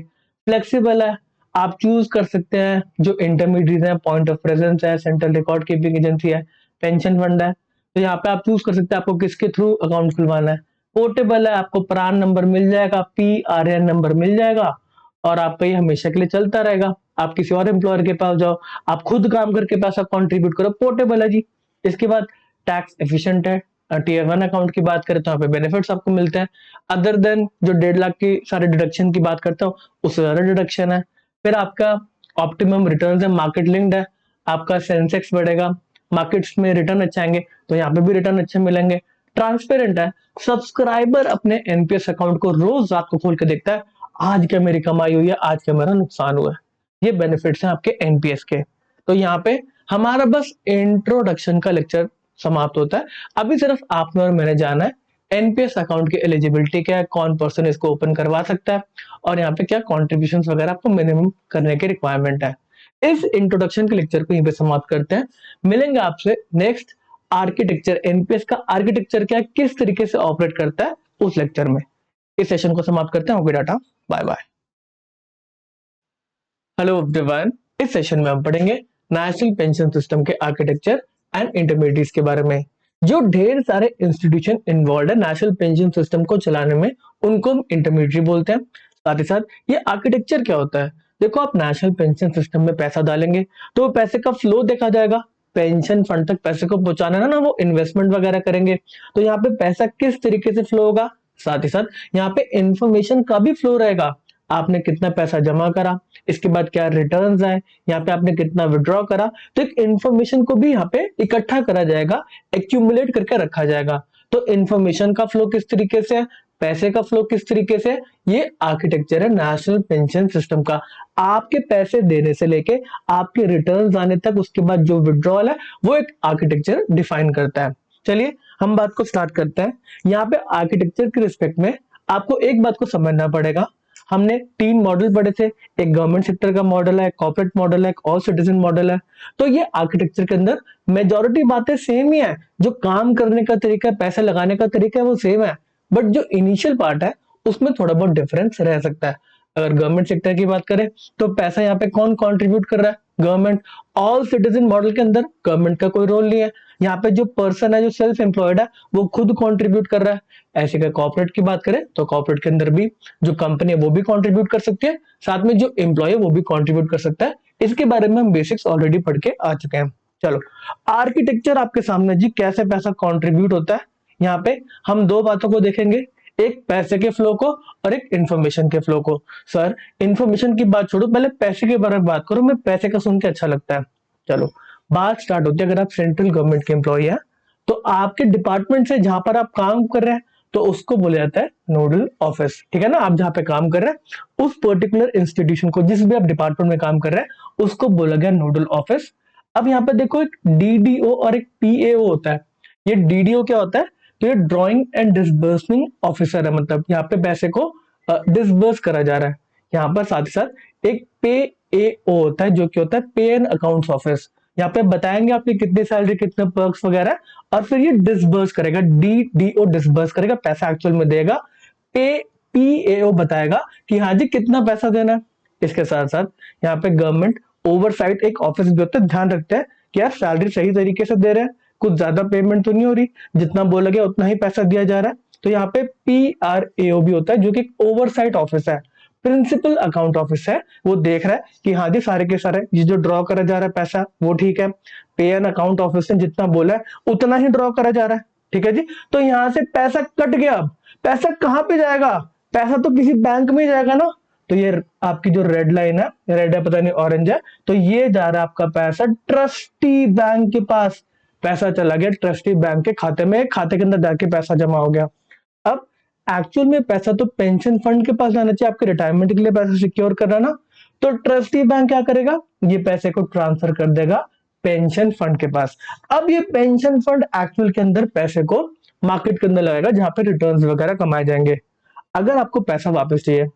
फ्लेक्सिबल है, आप चूज कर सकते हैं, जो इंटरमीडिएट है, पॉइंट ऑफ प्रेजेंस है, सेंट्रल रिकॉर्ड कीपिंग एजेंसी है, पेंशन फंड है, तो यहाँ पे आप चूज कर सकते हैं आपको किसके थ्रू अकाउंट खुलवाना है। पोर्टेबल है, आपको प्रान नंबर मिल जाएगा, पीआरएन नंबर मिल जाएगा, और आपका ये हमेशा के लिए चलता रहेगा। आप किसी और एम्प्लॉयर के पास जाओ, आप खुद काम करके पैसा कंट्रीब्यूट करो, पोर्टेबल है जी। इसके बाद टैक्स एफिशिएंट है। टीयर 1 अकाउंट की बात करें तो यहाँ पे बेनिफिट्स आपको मिलते हैं, अदर देन जो 1.5 लाख की सारे डिडक्शन की बात करता हूँ उससे ज्यादा डिडक्शन है। फिर आपका ऑप्टिमम रिटर्न है, मार्केट लिंक्ड है, आपका सेंसेक्स बढ़ेगा, मार्केट्स में रिटर्न अच्छे आएंगे तो यहाँ पे भी रिटर्न अच्छे मिलेंगे। ट्रांसपेरेंट है, सब्सक्राइबर अपने एनपीएस अकाउंट को रोज रात को खोल के देखता है, आज क्या मेरी कमाई हुई है, आज क्या मेरा नुकसान हुआ है। ये बेनिफिट्स हैं आपके एनपीएस के। तो यहाँ पे हमारा बस इंट्रोडक्शन का लेक्चर समाप्त होता है। अभी सिर्फ आपने और मैंने जाना है एनपीएस अकाउंट की एलिजिबिलिटी क्या है, कौन पर्सन इसको ओपन करवा सकता है, और यहाँ पे क्या कॉन्ट्रीब्यूशन वगैरह आपको मिनिमम करने की रिक्वायरमेंट है। इस इंट्रोडक्शन के लेक्चर को यहीं पे समाप्त करते हैं, मिलेंगे आपसे नेक्स्ट आर्किटेक्चर, एनपीएस का आर्किटेक्चर क्या है, किस तरीके से ऑपरेट करता है, उस लेक्चर में। इस सेशन को समाप्त करते हैं। ओके डाटा, बाय बाय। हेलो एवरीवन, इस सेशन में हम पढ़ेंगे नेशनल पेंशन सिस्टम के आर्किटेक्चर एंड इंटरमीडिएट्स के बारे में। जो ढेर सारे इंस्टीट्यूशन इन्वॉल्व है नेशनल पेंशन सिस्टम को चलाने में, उनको हम इंटरमीडिएट बोलते हैं। साथ ही साथ ये आर्किटेक्चर क्या होता है, देखो आप नेशनल पेंशन सिस्टम में पैसा डालेंगे तो पैसे का फ्लो देखा जाएगा। पेंशन फंड तक पैसे को पहुंचाना है ना, वो इन्वेस्टमेंट वगैरह करेंगे तो यहाँ पे पैसा किस तरीके से फ्लो होगा। साथ ही साथ यहाँ पे इंफॉर्मेशन का भी फ्लो रहेगा। आपने कितना पैसा जमा करा, इसके बाद क्या रिटर्न्स आए, यहाँ पे आपने कितना विड्रॉ करा, तो एक इंफॉर्मेशन को भी यहाँ पे इकट्ठा करा जाएगा, एक्यूमुलेट करके रखा जाएगा। तो इंफॉर्मेशन का फ्लो किस तरीके से है, पैसे का फ्लो किस तरीके से है, ये आर्किटेक्चर है नेशनल पेंशन सिस्टम का। आपके पैसे देने से लेके आपके रिटर्न्स आने तक, उसके बाद जो विड्रॉल है, वो एक आर्किटेक्चर डिफाइन करता है। चलिए हम बात को स्टार्ट करते हैं। यहाँ पे आर्किटेक्चर के रिस्पेक्ट में आपको एक बात को समझना पड़ेगा। हमने 3 मॉडल पढ़े थे, एक गवर्नमेंट सेक्टर का मॉडल है, कॉर्पोरेट मॉडल है, एक ऑल सिटीजन मॉडल है। तो ये आर्किटेक्चर के अंदर मेजॉरिटी बातें सेम ही है, जो काम करने का तरीका है, पैसे लगाने का तरीका है, वो सेम है। बट जो इनिशियल पार्ट है उसमें थोड़ा बहुत डिफरेंस रह सकता है। अगर गवर्नमेंट सेक्टर की बात करें तो पैसा यहाँ पे कौन कंट्रीब्यूट कर रहा है, गवर्नमेंट। ऑल सिटीजन मॉडल के अंदर गवर्नमेंट का कोई रोल नहीं है, यहाँ पे जो पर्सन है, जो सेल्फ एम्प्लॉयड है, वो खुद कंट्रीब्यूट कर रहा है। ऐसे का कॉर्पोरेट की बात करें तो कॉर्पोरेट के अंदर भी जो कंपनी है वो भी कंट्रीब्यूट कर सकती है, साथ में जो एम्प्लॉय है वो भी कंट्रीब्यूट कर सकता है। इसके बारे में हम बेसिक्स ऑलरेडी पढ़ के आ चुके हैं। चलो आर्किटेक्चर आपके सामने जी, कैसे पैसा कंट्रीब्यूट होता है। यहाँ पे हम 2 बातों को देखेंगे, एक पैसे के फ्लो को और एक इंफॉर्मेशन के फ्लो को। सर इंफॉर्मेशन की बात छोड़ो, पहले पैसे के बारे में बात करो, मैं पैसे का सुन के अच्छा लगता है। चलो बात स्टार्ट होती है। अगर आप सेंट्रल गवर्नमेंट के एम्प्लॉय हैं तो आपके डिपार्टमेंट से जहां पर आप काम कर रहे हैं तो उसको बोला जाता है नोडल ऑफिस, ठीक है ना। आप जहां पे काम कर रहे हैं उस पर्टिकुलर इंस्टीट्यूशन को, जिस भी आप डिपार्टमेंट में काम कर रहे हैं, उसको बोला गया नोडल ऑफिस। अब यहाँ पे देखो एक डीडीओ और एक पीएओ होता है। ये डीडीओ क्या होता है, तो ये ड्राइंग एंड डिसबर्सिंग ऑफिसर है, मतलब यहाँ पे पैसे को डिसबर्स करा जा रहा है। यहाँ पर साथ ही साथ एक पे एओ होता है, जो कि होता है पे एंड अकाउंट्स ऑफिस। यहाँ पे बताएंगे आपकी कितनी सैलरी, कितने पर्क्स वगैरह, और फिर ये डिसबर्स करेगा, डीडीओ डिसबर्स करेगा, पैसा एक्चुअल में देगा। पे पीएओ बताएगा कि हाँ जी कितना पैसा देना है। इसके साथ साथ यहाँ पे गवर्नमेंट ओवरसाइट एक ऑफिस भी होता है, ध्यान रखते हैं कि यार सैलरी सही तरीके से दे रहे हैं, कुछ ज्यादा पेमेंट तो नहीं हो रही, जितना बोला गया उतना ही पैसा दिया जा रहा है। तो यहाँ पे पीआरएओ भी होता है, जो कि एक ओवरसाइट ऑफिस है, प्रिंसिपल अकाउंट ऑफिस है। वो देख रहा है कि हाँ जी सारे के सारे ये जो ड्रॉ करा जा रहा है पैसा वो ठीक है। पे एंड अकाउंट ऑफिस ने जितना बोला है उतना ही ड्रॉ करा जा रहा है, ठीक है जी। तो यहाँ से पैसा कट गया, अब पैसा कहाँ पे जाएगा, पैसा तो किसी बैंक में जाएगा ना। तो ये आपकी जो रेड लाइन है, रेड है पता नहीं ऑरेंज है, तो ये जा रहा है आपका पैसा ट्रस्टी बैंक के पास। पैसा चला गया ट्रस्टी बैंक के खाते में, खाते के अंदर जाके पैसा जमा हो गया। अब एक्चुअल में पैसा तो पेंशन फंड के पास जाना चाहिए, आपके रिटायरमेंट के लिए पैसा सिक्योर करना ना। तो ट्रस्टी बैंक क्या करेगा, ये पैसे को ट्रांसफर कर देगा पेंशन फंड के पास। अब ये पेंशन फंड एक्चुअल के अंदर पैसे को मार्केट के अंदर लगाएगा, जहां पे रिटर्न्स वगैरह कमाए जाएंगे। अगर आपको पैसा वापस चाहिए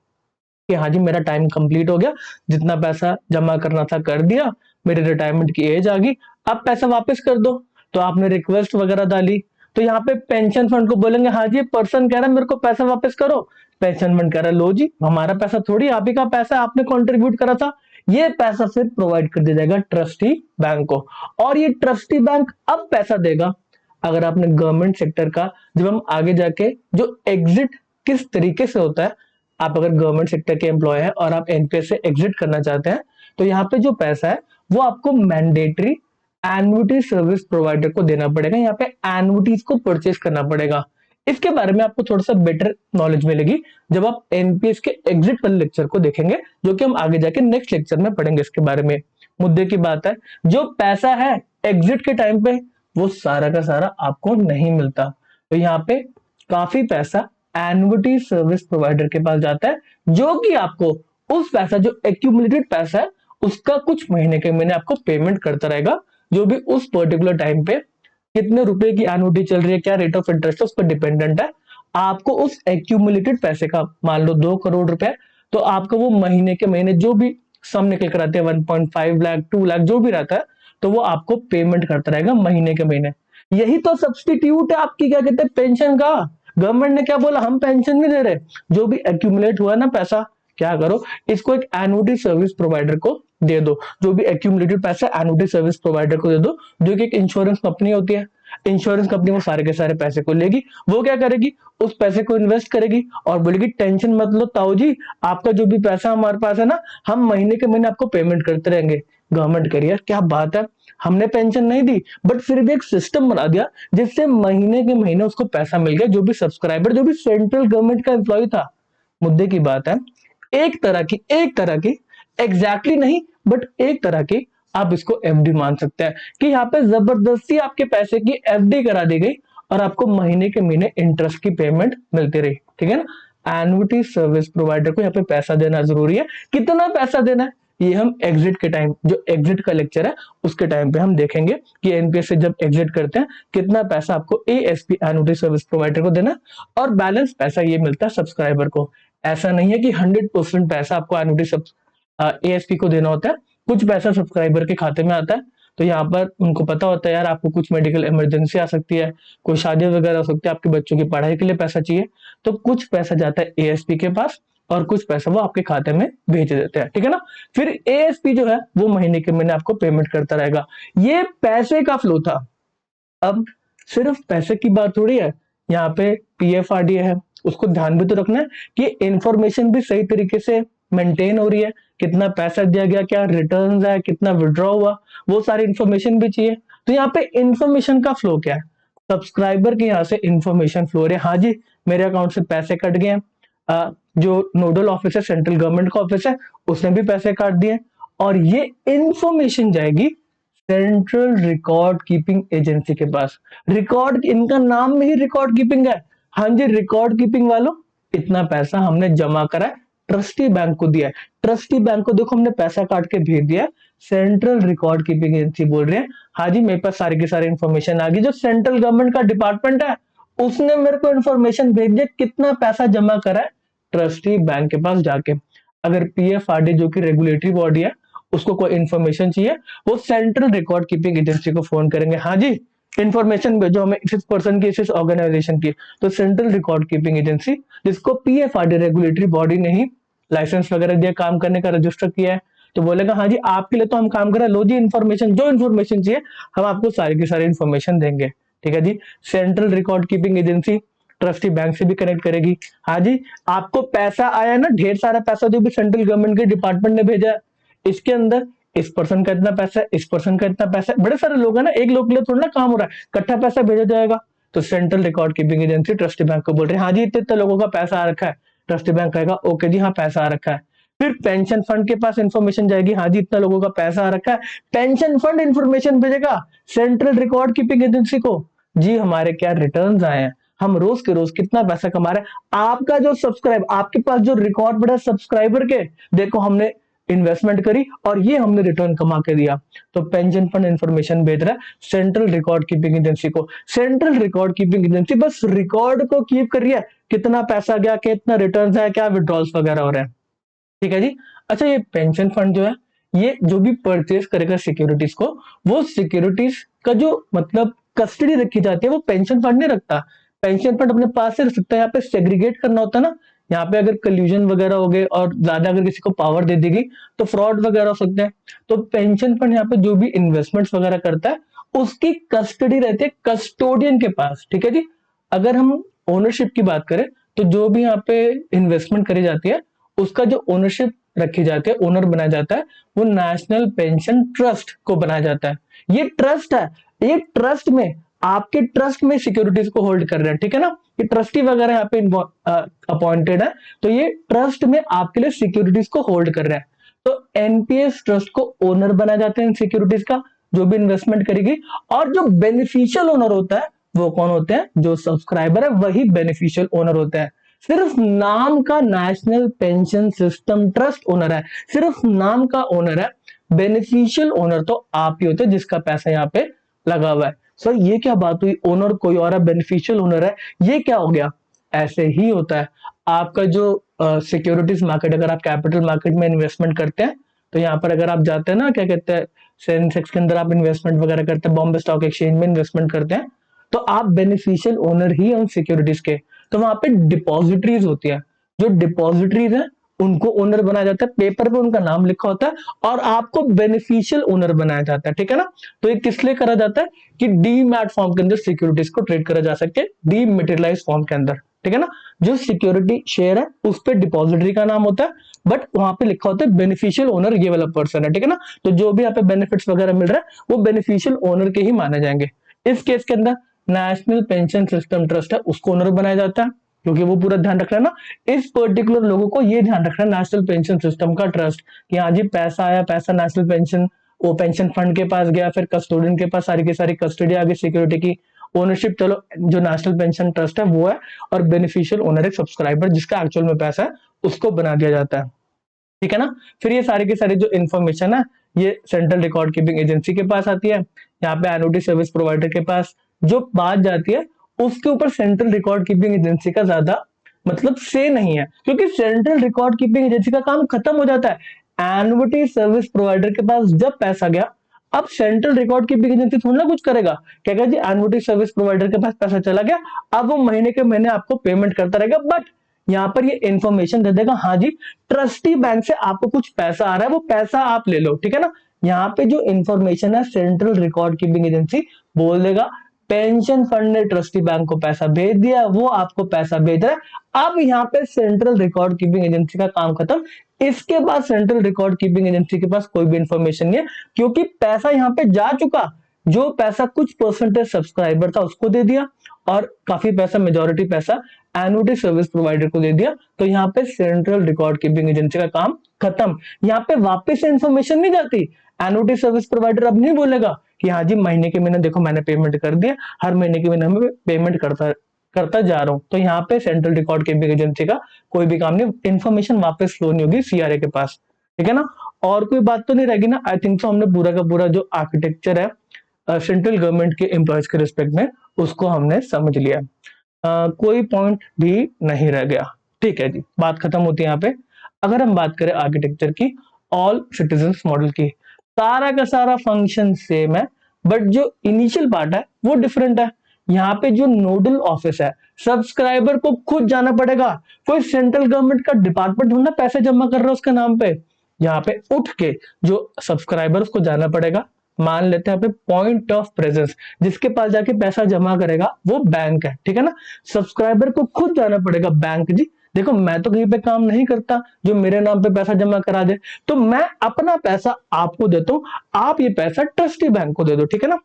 कि हाँ जी मेरा टाइम कंप्लीट हो गया, जितना पैसा जमा करना था कर दिया, मेरे रिटायरमेंट की एज आ गई, अब पैसा वापस कर दो, तो आपने रिक्वेस्ट वगैरह डाली, तो यहाँ पे पेंशन फंड को बोलेंगे हाँ जी पर्सन कह रहा है मेरे को पैसा वापस करो। पेंशन फंड कह रहा है लो जी हमारा पैसा थोड़ी, आप ही का पैसा, आपने कंट्रीब्यूट करा था। ये पैसा फिर प्रोवाइड कर दिया जाएगा ट्रस्टी बैंक को, और ये ट्रस्टी बैंक अब पैसा देगा। अगर आपने गवर्नमेंट सेक्टर का, जब हम आगे जाके जो एग्जिट किस तरीके से होता है, आप अगर गवर्नमेंट सेक्टर के एम्प्लॉय हैं और आप एनपीएस से एग्जिट करना चाहते हैं, तो यहाँ पे जो पैसा है वो आपको मैंडेटरी एन्युटी सर्विस प्रोवाइडर को देना पड़ेगा। यहाँ पे एन्युटीज को परचेस करना पड़ेगा। इसके बारे में आपको थोड़ा सा बेटर नॉलेज मिलेगी जब आप एनपीएस के एग्जिट वाले लेक्चर को देखेंगे, जो कि हम आगे जाके नेक्स्ट लेक्चर में पढ़ेंगे इसके बारे में। मुद्दे की बात है, जो पैसा है एग्जिट के टाइम पे वो सारा का सारा आपको नहीं मिलता। तो यहाँ पे काफी पैसा एन्युटी सर्विस प्रोवाइडर के पास जाता है, जो कि आपको उस पैसा, जो एक्यूमुलेटेड पैसा है, उसका कुछ महीने के महीने आपको पेमेंट करता रहेगा, जो भी उस पर्टिकुलर टाइम पे कितने रुपए की एन्युटी चल रही है, क्या रेट ऑफ इंटरेस्ट है, उस पर डिपेंडेंट है। आपको उस एक्यूमुलेटेड पैसे का, मान लो 2 करोड़ रुपए, तो आपको वो महीने के महीने जो भी सम निकल कर आते हैं 1.5 लाख 2 लाख जो भी रहता है, तो वो आपको पेमेंट करता रहेगा महीने के महीने। यही तो सब्सटीट्यूट है आपकी, क्या कहते हैं, पेंशन का। गवर्नमेंट ने क्या बोला, हम पेंशन नहीं दे रहे, जो भी एक्यूमुलेट हुआ ना पैसा, क्या करो, इसको एक एनुटी सर्विस प्रोवाइडर को दे दो, जो भी एक्यूमुलेटेड पैसा एनुटी सर्विस प्रोवाइडर को दे दो, जो कि एक इंश्योरेंस कंपनी होती है। इंश्योरेंस कंपनी वो सारे के सारे पैसे को लेगी, वो क्या करेगी, उस पैसे को इन्वेस्ट करेगी और बोलेगी टेंशन मत लो ताऊ जी, आपका जो भी पैसा हमारे पास है ना, हम महीने के महीने आपको पेमेंट करते रहेंगे। गवर्नमेंट कह रही है क्या बात है, हमने पेंशन नहीं दी बट फिर भी एक सिस्टम बना दिया जिससे महीने के महीने उसको पैसा मिल गया, जो भी सब्सक्राइबर, जो भी सेंट्रल गवर्नमेंट का एम्प्लॉय था। मुद्दे की बात है, एक तरह की एग्जैक्टली नहीं बट एक तरह की आप इसको एफडी मान सकते हैं कि यहाँ पे जबरदस्ती आपके पैसे की एफडी करा दी गई और आपको महीने के महीने इंटरेस्ट की पेमेंट मिलती रही, ठीक है ना। एनुटी सर्विस प्रोवाइडर को यहाँ पे पैसा देना जरूरी है। कितना पैसा देना है ये हम एग्जिट के टाइम, जो एग्जिट का लेक्चर है उसके टाइम पे हम देखेंगे कि एनपीएस से जब एग्जिट करते हैं कितना पैसा आपको एएसपी एनुटी सर्विस प्रोवाइडर को देना और बैलेंस पैसा ये मिलता है सब्सक्राइबर को। ऐसा नहीं है कि 100% पैसा आपको एनुटी एएसपी को देना होता है, कुछ पैसा सब्सक्राइबर के खाते में आता है। तो यहाँ पर उनको पता होता है यार आपको कुछ मेडिकल इमरजेंसी आ सकती है, कोई शादी वगैरह हो सकती है, आपके बच्चों की पढ़ाई के लिए पैसा चाहिए, तो कुछ पैसा जाता है एएसपी के पास और कुछ पैसा वो आपके खाते में भेज देते हैं, ठीक है ना। फिर एएसपी जो है वो महीने के महीने आपको पेमेंट करता रहेगा। ये पैसे का फ्लो था। अब सिर्फ पैसे की बात थोड़ी है, यहाँ पे पीएफआरडीए है, उसको ध्यान भी तो रखना है कि इंफॉर्मेशन भी सही तरीके से मेंटेन हो रही है, कितना पैसा दिया गया, क्या रिटर्न्स है, कितना विड्रॉ हुआ, वो सारी इंफॉर्मेशन भी चाहिए। तो यहाँ पे इंफॉर्मेशन का फ्लो क्या है, सब्सक्राइबर के यहाँ से इंफॉर्मेशन फ्लो है, हाँ जी मेरे अकाउंट से पैसे कट गए, जो नोडल ऑफिस है सेंट्रल गवर्नमेंट का ऑफिस है उसने भी पैसे काट दिए और ये इंफॉर्मेशन जाएगी सेंट्रल रिकॉर्ड कीपिंग एजेंसी के पास। रिकॉर्ड, इनका नाम में ही रिकॉर्ड कीपिंग है। हाँ जी रिकॉर्ड कीपिंग वालों, इतना पैसा हमने जमा करा है, ट्रस्टी बैंक को दिया है, ट्रस्टी बैंक को देखो हमने पैसा काट के भेज दिया है, सेंट्रल रिकॉर्ड कीपिंग एजेंसी बोल रहे हैं हाँ जी मेरे पास सारी की सारी इंफॉर्मेशन आ गई, जो सेंट्रल गवर्नमेंट का डिपार्टमेंट है उसने मेरे को इंफॉर्मेशन भेज दिया कितना पैसा जमा करा है ट्रस्टी बैंक के पास जाके। अगर पीएफआरडी जो कि रेगुलेटरी बॉडी है उसको कोई इंफॉर्मेशन चाहिए, वो सेंट्रल रिकॉर्ड कीपिंग एजेंसी को फोन करेंगे, हाँ जी इंफॉर्मेशन भेजो हमें इस पर्सन की, इस ऑर्गेनाइजेशन की। तो सेंट्रल रिकॉर्ड कीपिंग एजेंसी, जिसको पीएफआरडी रेगुलेटरी बॉडी ने ही लाइसेंस वगैरह दिया, काम करने का रजिस्टर किया है, तो बोलेगा हाँ जी आपके लिए तो हम काम कर रहे हैं, लो जी इन्फॉर्मेशन, जो इन्फॉर्मेशन चाहिए हम आपको सारी की सारी इन्फॉर्मेशन देंगे, ठीक है जी। Central record keeping agency trustee bank से भी कनेक्ट करेगी, हाँ जी आपको पैसा आया ना, ढेर सारा पैसा जो भी सेंट्रल गवर्नमेंट के डिपार्टमेंट ने भेजा है, इसके अंदर इस पर्सन का इतना पैसा है, इस पर्सन का इतना पैसा है, बड़े सारे लोग हैं ना, एक लोग के लिए थोड़ा ना काम हो रहा है, इकट्ठा पैसा भेजा जाएगा। तो central record keeping agency trustee bank को बोल रहे हैं हाँ जी इतने इतने लोगों का पैसा आ रखा है, ट्रस्टी बैंक कहेगा ओके जी हाँ पैसा आ रखा है। फिर पेंशन फंड के पास इंफॉर्मेशन जाएगी, हाँ जी इतना लोगों का पैसा आ रखा है, पेंशन फंड इंफॉर्मेशन भेजेगा सेंट्रल रिकॉर्ड कीपिंग एजेंसी को, जी हमारे क्या रिटर्न्स आए हैं, हम रोज के रोज कितना पैसा कमा रहे हैं, आपका जो सब्सक्राइब, आपके पास जो रिकॉर्ड बढ़ा सब्सक्राइबर के, देखो हमने इन्वेस्टमेंट करी और ये हमने रिटर्न कमा के दिया। तो पेंशन फंड इंफॉर्मेशन भेज रहा है सेंट्रल रिकॉर्ड कीपिंग एजेंसी को। सेंट्रल रिकॉर्ड कीपिंग एजेंसी बस रिकॉर्ड को कीप कर रही है, कितना पैसा गया, कितना रिटर्न है, क्या विड्रॉल्स वगैरह हो रहे हैं, ठीक है जी। अच्छा ये पेंशन फंड जो है, ये जो भी परचेज करेगा सिक्योरिटीज को, वो सिक्योरिटीज का जो मतलब कस्टडी रखी जाती है वो पेंशन फंड नहीं रखता, पेंशन फंड अपने पास से रख सकता है। यहाँ पे सेग्रीगेट करना होता है ना, यहाँ पे अगर कल्यूजन वगैरह हो गए और ज्यादा अगर किसी को पावर दे देगी तो फ्रॉड वगैरह हो सकते हैं। तो पेंशन फंड यहाँ पे जो भी इन्वेस्टमेंट्स वगैरह करता है उसकी कस्टडी रहती है कस्टोडियन के पास, ठीक है जी। अगर हम ओनरशिप की बात करें तो जो भी यहाँ पे इन्वेस्टमेंट करी जाती है उसका जो ओनरशिप रखी जाती है, ओनर बनाया जाता है, वो नेशनल पेंशन ट्रस्ट को बनाया जाता है। ये ट्रस्ट है, ये ट्रस्ट में आपके ट्रस्ट में सिक्योरिटीज को होल्ड कर रहे हैं, ठीक है ना। ये ट्रस्टी वगैरह यहाँ पे अपॉइंटेड है, तो ये ट्रस्ट में आपके लिए सिक्योरिटीज को होल्ड कर रहा है। तो एनपीएस ट्रस्ट को ओनर बनाया जाता है इन सिक्योरिटीज का, जो भी इन्वेस्टमेंट करेगी। और जो बेनिफिशियल ओनर होता है वो कौन होते हैं, जो सब्सक्राइबर है वही बेनिफिशियल ओनर होता है। सिर्फ नाम का national pension system trust owner है, सिर्फ नाम का ओनर है, बेनिफिशियल ओनर तो आप ही होते हैं जिसका पैसा यहाँ पे लगा हुआ है। सर ये क्या बात हुई, ओनर कोई और है, बेनिफिशियल ओनर है, ये क्या हो गया। ऐसे ही होता है आपका जो सिक्योरिटीज मार्केट, अगर आप कैपिटल मार्केट में इन्वेस्टमेंट करते हैं तो यहाँ पर अगर आप जाते हैं ना, क्या कहते हैं, सेंसेक्स के अंदर आप इन्वेस्टमेंट वगैरह करते हैं, बॉम्बे स्टॉक एक्सचेंज में इन्वेस्टमेंट करते हैं, तो आप बेनिफिशियल ओनर ही हैं उन सिक्योरिटीज के। तो वहां पे डिपॉजिटरीज होती है, जो डिपॉजिटरीज है उनको ओनर बनाया जाता है, पेपर पे उनका नाम लिखा होता है और आपको बेनिफिशियल ओनर बनाया जाता है, ठीक है ना। तो ये किस लिए करा जाता है कि डीमैट फॉर्म के अंदर सिक्योरिटीज को ट्रेड करा जा सके, डीमेटेरियलाइज फॉर्म के अंदर, ठीक है ना। जो सिक्योरिटी शेयर है उस पर डिपॉजिटरी का नाम होता है, बट वहां पे लिखा होता है बेनिफिशियल ओनर ये वाला पर्सन है, ठीक है ना। तो जो भी यहाँ पे बेनिफिट्स वगैरह मिल रहा है वो बेनिफिशियल ओनर के ही माने जाएंगे। इस केस के अंदर नेशनल पेंशन सिस्टम ट्रस्ट है उसको ओनर बनाया जाता है, क्योंकि वो पूरा ध्यान रख रहा है ना, इस पर्टिकुलर लोगों को ये ध्यान रखना है नेशनल पेंशन सिस्टम का ट्रस्ट कि हाँ जी पैसा आया, पैसा नेशनल पेंशन वो पेंशन फंड के पास गया, फिर कस्टोडियन के पास सारी की सारी कस्टडी आ गई सिक्योरिटी की, ओनरशिप चलो जो नेशनल पेंशन ट्रस्ट है वो है, और बेनिफिशियल ओनर एक सब्सक्राइबर जिसका एक्चुअल में पैसा है उसको बना दिया जाता है, ठीक है ना। फिर ये सारी की सारी जो इन्फॉर्मेशन है ये सेंट्रल रिकॉर्ड कीपिंग एजेंसी के पास आती है, यहाँ पे एनुटी सर्विस प्रोवाइडर के पास जो बात जाती है उसके ऊपर सेंट्रल रिकॉर्ड कीपिंग एजेंसी का ज्यादा मतलब से नहीं है, क्योंकि सेंट्रल रिकॉर्ड कीपिंग एजेंसी का काम खत्म हो जाता है। एनुटी सर्विस प्रोवाइडर के पास जब पैसा गया, अब सेंट्रल रिकॉर्ड कीपिंग एजेंसी थोड़ा ना कुछ करेगा, कहेगा जी एनुटी सर्विस प्रोवाइडर के पास पैसा चला गया, अब वो महीने के महीने आपको पेमेंट करता रहेगा, बट यहाँ पर ये इंफॉर्मेशन दे देगा हाँ जी ट्रस्टी बैंक से आपको कुछ पैसा आ रहा है, वो पैसा आप ले लो, ठीक है ना। यहाँ पे जो इंफॉर्मेशन है सेंट्रल रिकॉर्ड कीपिंग एजेंसी बोल देगा पेंशन फंड ने ट्रस्टी बैंक को पैसा भेज दिया, वो आपको पैसा भेज रहा है, अब यहाँ पे सेंट्रल रिकॉर्ड कीपिंग एजेंसी का काम खत्म। इसके बाद सेंट्रल रिकॉर्ड कीपिंग एजेंसी के पास कोई भी इंफॉर्मेशन नहीं है, क्योंकि पैसा यहाँ पे जा चुका, जो पैसा कुछ परसेंटेज सब्सक्राइबर था उसको दे दिया और काफी पैसा मेजोरिटी पैसा एनुटी सर्विस प्रोवाइडर को दे दिया, तो यहाँ पे सेंट्रल रिकॉर्ड कीपिंग एजेंसी का काम खत्म। यहाँ पे वापस से इंफॉर्मेशन नहीं जाती, एनुटी सर्विस प्रोवाइडर अब नहीं बोलेगा कि हाँ जी महीने के महीने देखो मैंने पेमेंट कर दिया, हर महीने के महीने में पेमेंट करता करता जा रहा हूँ, तो यहाँ पे सेंट्रल रिकॉर्ड कीपिंग एजेंसी का कोई भी काम नहीं, इंफॉर्मेशन वापस फ्लो नहीं होगी सीआरए के पास, ठीक है ना। और कोई बात तो नहीं रहेगी ना, आई थिंक सो हमने पूरा का पूरा जो आर्किटेक्चर है सेंट्रल गवर्नमेंट के एम्प्लॉयज के रिस्पेक्ट में उसको हमने समझ लिया। कोई पॉइंट भी नहीं रह गया, ठीक है जी, बात खत्म होती है यहाँ पे। अगर हम बात करें आर्किटेक्चर की, ऑल सिटीजन्स मॉडल की, सारा का सारा फंक्शन सेम है, बट जो इनिशियल पार्ट है वो डिफरेंट है। यहाँ पे जो नोडल ऑफिस है सब्सक्राइबर को खुद जाना पड़ेगा, कोई सेंट्रल गवर्नमेंट का डिपार्टमेंट ढूंढना पैसे जमा कर रहा है उसके नाम पे, यहाँ पे उठ के जो सब्सक्राइबर उसको जाना पड़ेगा। मान लेते हैं यहाँ पे पॉइंट ऑफ प्रेजेंस, जिसके पास जाके पैसा जमा करेगा वो बैंक है, ठीक है ना। सब्सक्राइबर को खुद जाना पड़ेगा बैंक, जी देखो मैं तो कहीं पे काम नहीं करता जो मेरे नाम पे पैसा जमा करा दे, तो मैं अपना पैसा आपको देता हूं, आप ये पैसा ट्रस्टी बैंक को दे दो, ठीक है ना,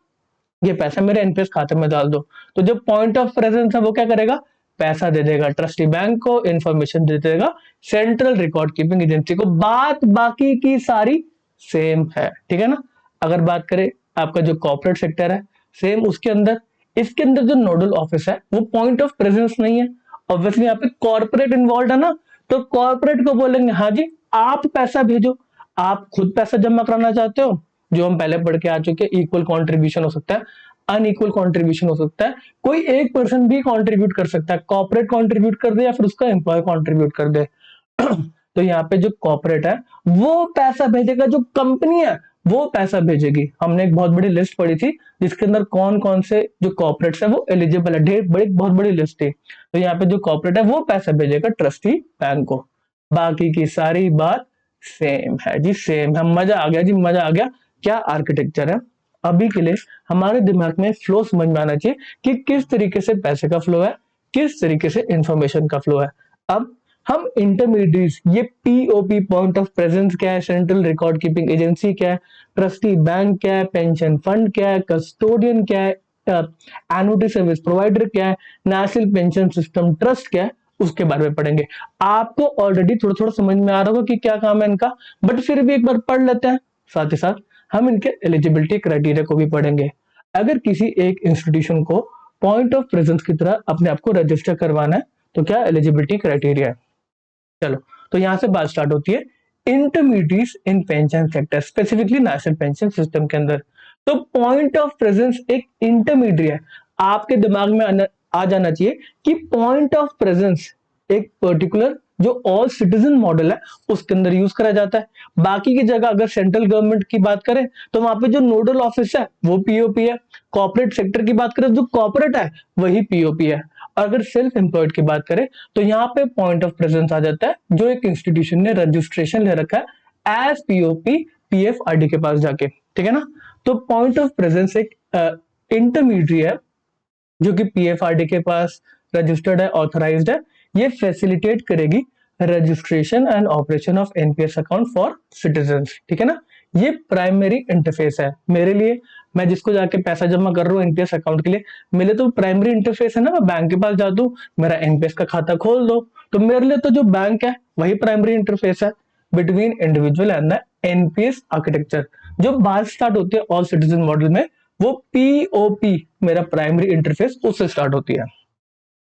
ये पैसा मेरे एनपीएस खाते में डाल दो। तो जो पॉइंट ऑफ प्रेजेंस है वो क्या करेगा, पैसा दे देगा ट्रस्टी बैंक को, इंफॉर्मेशन दे देगा सेंट्रल रिकॉर्ड कीपिंग एजेंसी को, बात बाकी की सारी सेम है, ठीक है ना। अगर बात करें आपका जो कॉर्पोरेट सेक्टर है सेम उसके अंदर, इसके अंदर जो नोडल ऑफिस है वो पॉइंट ऑफ प्रेजेंस नहीं है, ऑब्वियसली यहाँ पे कॉर्पोरेट इन्वॉल्व है ना, तो कॉर्पोरेट को बोलेंगे हाँ जी आप पैसा भेजो, आप खुद पैसा जमा कराना चाहते हो, जो हम पहले पढ़ के आ चुके हैं, इक्वल कंट्रीब्यूशन हो सकता है, अनइक्वल कंट्रीब्यूशन हो सकता है, कोई एक पर्सन भी कंट्रीब्यूट कर सकता है, कॉर्पोरेट कंट्रीब्यूट कर दे या फिर उसका एम्प्लॉय कंट्रीब्यूट कर दे। तो यहाँ पे जो कॉर्पोरेट है वो पैसा भेजेगा, जो कंपनी है वो पैसा भेजेगी। हमने एक बहुत बड़ी लिस्ट पढ़ी थी जिसके अंदर कौन कौन से जो कॉर्पोरेट्स है वो एलिजिबल है, ढेर बड़ी बहुत बड़ी लिस्ट थी। तो यहाँ पे जो कॉर्पोरेट है वो पैसा भेजेगा ट्रस्टी बैंक को, बाकी की सारी बात सेम है जी, सेम है। मजा आ गया जी, मजा आ गया। क्या आर्किटेक्चर है। अभी के लिए हमारे दिमाग में फ्लो समझ में आना चाहिए कि किस तरीके से पैसे का फ्लो है, किस तरीके से इंफॉर्मेशन का फ्लो है। अब हम इंटरमीडिएट्स, ये पीओपी पॉइंट ऑफ प्रेजेंस क्या है, सेंट्रल रिकॉर्ड कीपिंग एजेंसी क्या है, ट्रस्टी बैंक क्या है, पेंशन फंड क्या है, कस्टोडियन क्या है, एनुटी सर्विस प्रोवाइडर क्या है, नेशनल पेंशन सिस्टम ट्रस्ट क्या है, उसके बारे में पढ़ेंगे। आपको ऑलरेडी थोड़ा थोड़ा समझ में आ रहा होगा कि क्या काम है इनका, बट फिर भी एक बार पढ़ लेते हैं। साथ ही साथ हम इनके एलिजिबिलिटी क्राइटेरिया को भी पढ़ेंगे। अगर किसी एक इंस्टीट्यूशन को पॉइंट ऑफ प्रेजेंस की तरह अपने आप को रजिस्टर करवाना है तो क्या एलिजिबिलिटी क्राइटेरिया है। चलो तो यहां से बात स्टार्ट होती है इंटरमीडिएट्स इन pension sector, specifically national pension system के अंदर। तो पॉइंट ऑफ प्रेजेंस एक इंटरमीडिएट है, आपके दिमाग में आ जाना चाहिए कि पॉइंट ऑफ प्रेजेंस एक पर्टिकुलर जो ऑल सिटीजन मॉडल है उसके अंदर यूज करा जाता है। बाकी की जगह अगर सेंट्रल गवर्नमेंट की बात करें तो वहां पे जो नोडल ऑफिस है वो पीओपी है, कॉर्पोरेट सेक्टर की बात करें जो कॉर्पोरेट है वही पीओपी है, और अगर सेल्फ एम्प्लॉयड की बात करें तो यहाँ पे पॉइंट ऑफ प्रेजेंस आ जाता है जो एक इंस्टीट्यूशन ने रजिस्ट्रेशन ले रखा है एज पीओपी पीएफआरडी के पास जाके, ठीक है ना। तो पॉइंट ऑफ प्रेजेंस एक इंटरमीडिएट है जो कि पीएफआरडी के पास रजिस्टर्ड है, ऑथराइज्ड है। ये फैसिलिटेट करेगी registration and operation of NPS account for citizens, ठीक है ना। ये प्राइमरी इंटरफेस है मेरे लिए, मैं जिसको जाके पैसा जमा कर रहा हूँ एनपीएस अकाउंट के लिए, मेरे तो प्राइमरी इंटरफेस है ना। मैं बैंक के पास जा दूं, मेरा एनपीएस का खाता खोल दो, तो मेरे लिए तो जो बैंक है वही प्राइमरी इंटरफेस है between individual and the NPS architecture. जो बात स्टार्ट होती है ऑल सिटीजन मॉडल में, वो पीओपी मेरा प्राइमरी इंटरफेस उससे स्टार्ट होती है।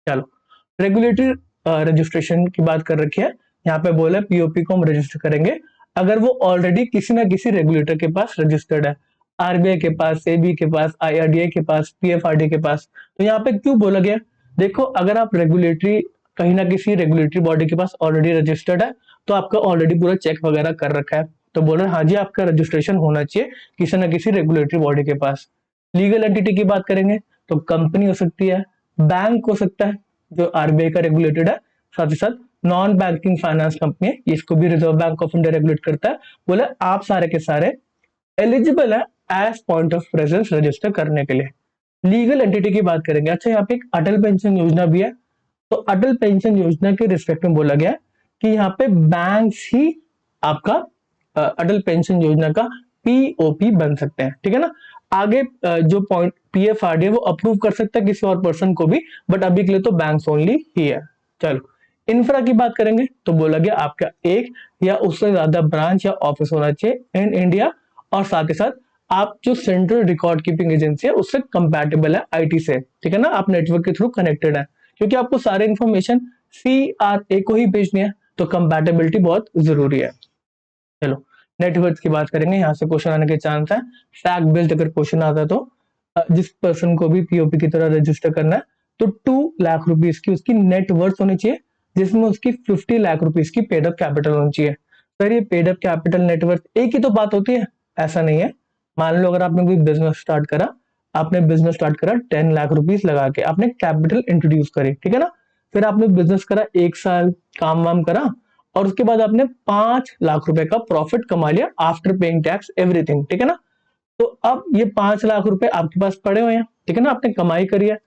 चलो, रेगुलेटरी रजिस्ट्रेशन की बात कर रखी है, यहाँ पे बोला पीओपी को हम रजिस्टर करेंगे अगर वो ऑलरेडी किसी ना किसी रेगुलेटर के पास रजिस्टर्ड है, आरबीआई के पास, सेबी के पास, आईआरडीए के पास, पीएफआरडी के पास। तो यहाँ पे क्यों बोला गया, देखो अगर आप रेगुलेटरी कहीं ना किसी रेगुलेटरी बॉडी के पास ऑलरेडी रजिस्टर्ड है तो आपका ऑलरेडी पूरा चेक वगैरह कर रखा है, तो बोल रहे हाँ जी आपका रजिस्ट्रेशन होना चाहिए किसी ना किसी रेगुलेटरी बॉडी के पास। लीगल एंटिटी की बात करेंगे तो कंपनी हो सकती है, बैंक हो सकता है जो आरबीआई का रेगुलेटेड है, साथ ही साथ नॉन बैंकिंग फाइनेंस कंपनी है, इसको भी Reserve Bank of India regulate करता है। बोले आप सारे के सारे एलिजिबल है as point of presence register करने के लिए। लीगल एंटिटी की बात करेंगे, अच्छा यहाँ पे एक अटल पेंशन योजना भी है, तो अटल पेंशन योजना के रिस्पेक्ट में बोला गया कि यहाँ पे बैंक ही आपका अटल पेंशन योजना का पीओपी बन सकते हैं, ठीक है ना। आगे जो पॉइंट पीएफआरडी है वो अप्रूव कर सकता है किसी और पर्सन को भी, बट अभी के लिए तो बैंक्स ओनली ही है। चलो, इंफ्रा की बात करेंगे तो बोला गया आपका एक या उससे ज्यादा ब्रांच या ऑफिस होना चाहिए इन इंडिया, और साथ ही साथ आप जो सेंट्रल रिकॉर्ड कीपिंग एजेंसी है उससे कंपैटिबल है आईटी से, ठीक है ना, आप नेटवर्क के थ्रू कनेक्टेड है, क्योंकि आपको सारे इंफॉर्मेशन सीआरए को ही भेजनी है, तो कंपैटिबिलिटी बहुत जरूरी है। चलो, नेटवर्थ की बात करेंगे, यहाँ से क्वेश्चन आने के चांस है। फैक्ट बेस्ड अगर क्वेश्चन आता है तो जिस पर्सन को भी पीओपी की तरह रजिस्टर करना है तो 2 लाख रुपीस की उसकी नेटवर्थ होनी चाहिए, जिसमें उसकी 50 लाख रुपीस की पेड अप कैपिटल होनी चाहिए। सर ये पेड अप कैपिटल नेटवर्थ एक ही तो बात होती है, ऐसा नहीं है। मान लो अगर आपने कोई बिजनेस स्टार्ट करा, आपने बिजनेस स्टार्ट करा 10 लाख रुपीस लगा के, आपने कैपिटल इंट्रोड्यूस करी, ठीक है ना। फिर आपने बिजनेस करा 1 साल, काम वाम करा, और उसके बाद आपने 5 लाख रुपए का प्रॉफिट कमा लिया आफ्टर पेइंग टैक्स एवरीथिंग, ठीक है ना। तो अब ये 5 लाख रुपए आपके पास पड़े हुए हैं, ठीक है ना, आपने कमाई करी है।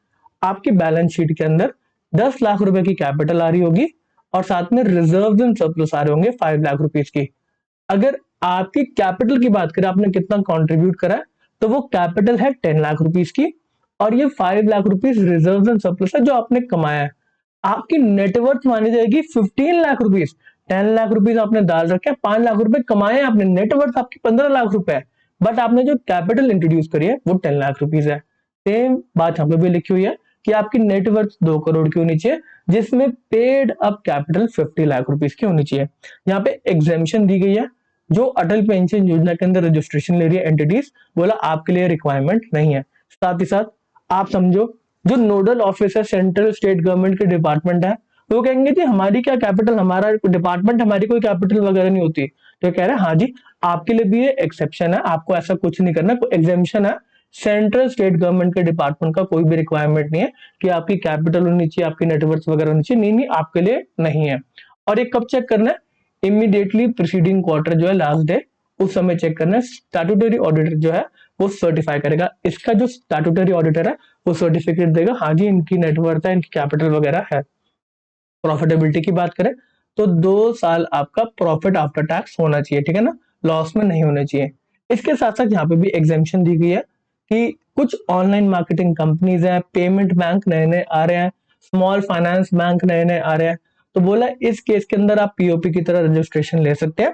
आपकी बैलेंस शीट के अंदर 10 लाख रुपए की कैपिटल आ रही होगी और साथ में रिजर्व एंड सरप्लस आ रहे होंगे 5 लाख रुपीस की। अगर आपकी कैपिटल की बात करें, आपने कितना कंट्रीब्यूट करा है, तो वो कैपिटल है 10 लाख रुपीस की, और ये 5 lakh rupees reserve and surplus है जो आपने कमाया है। आपकी नेटवर्थ मानी जाएगी 15 लाख रुपीस। 10 लाख रुपीस आपने डाल रखे, 5 लाख रुपए कमाए आपने, नेटवर्थ आपकी 15 लाख रुपए है, बट आपने जो कैपिटल इंट्रोड्यूस करी है वो 10 लाख रुपीस है। सेम बात यहाँ पे भी लिखी हुई है कि आपकी नेटवर्थ 2 करोड़ की होनी चाहिए, जिसमें paid up capital 50 lakh rupees की होनी चाहिए। यहाँ पे एग्जेम्पशन दी गई है, जो अटल पेंशन योजना के अंदर रजिस्ट्रेशन ले रही है एंटिटीज, बोला आपके लिए रिक्वायरमेंट नहीं है। साथ ही साथ आप समझो जो nodal officer central state government के डिपार्टमेंट है, वो कहेंगे जी हमारी क्या कैपिटल, हमारा डिपार्टमेंट, हमारी कोई कैपिटल वगैरह नहीं होती। तो कह रहे हैं हाँ जी आपके लिए भी ये एक्सेप्शन है, आपको ऐसा कुछ नहीं करना, कोई एग्जेम्पशन है। सेंट्रल स्टेट गवर्नमेंट के डिपार्टमेंट का कोई भी रिक्वायरमेंट नहीं है कि आपकी कैपिटल होनी चाहिए, आपकी नेटवर्थ वगैरह होनी चाहिए, नहीं नहीं आपके लिए नहीं है। और ये कब चेक करना है, इमीडिएटली प्रीसीडिंग क्वार्टर जो है लास्ट डे, उस समय चेक करना है। स्टैट्यूटरी ऑडिटर जो है वो सर्टिफाई करेगा, इसका जो स्टैट्यूटरी ऑडिटर है वो सर्टिफिकेट देगा हाँ जी इनकी नेटवर्थ है, इनकी कैपिटल वगैरह है। प्रॉफिटेबिलिटी की बात करें तो 2 साल आपका प्रॉफिट आफ्टर टैक्स होना चाहिए, ठीक है ना, लॉस में नहीं होना चाहिए। इसके साथ साथ यहाँ पे भी एग्जेम्पशन दी गई है कि कुछ ऑनलाइन मार्केटिंग कंपनीज हैं, पेमेंट बैंक नए नए आ रहे हैं, स्मॉल फाइनेंस बैंक नए नए आ रहे हैं, तो बोला इस केस के अंदर आप पीओपी की तरह रजिस्ट्रेशन ले सकते हैं।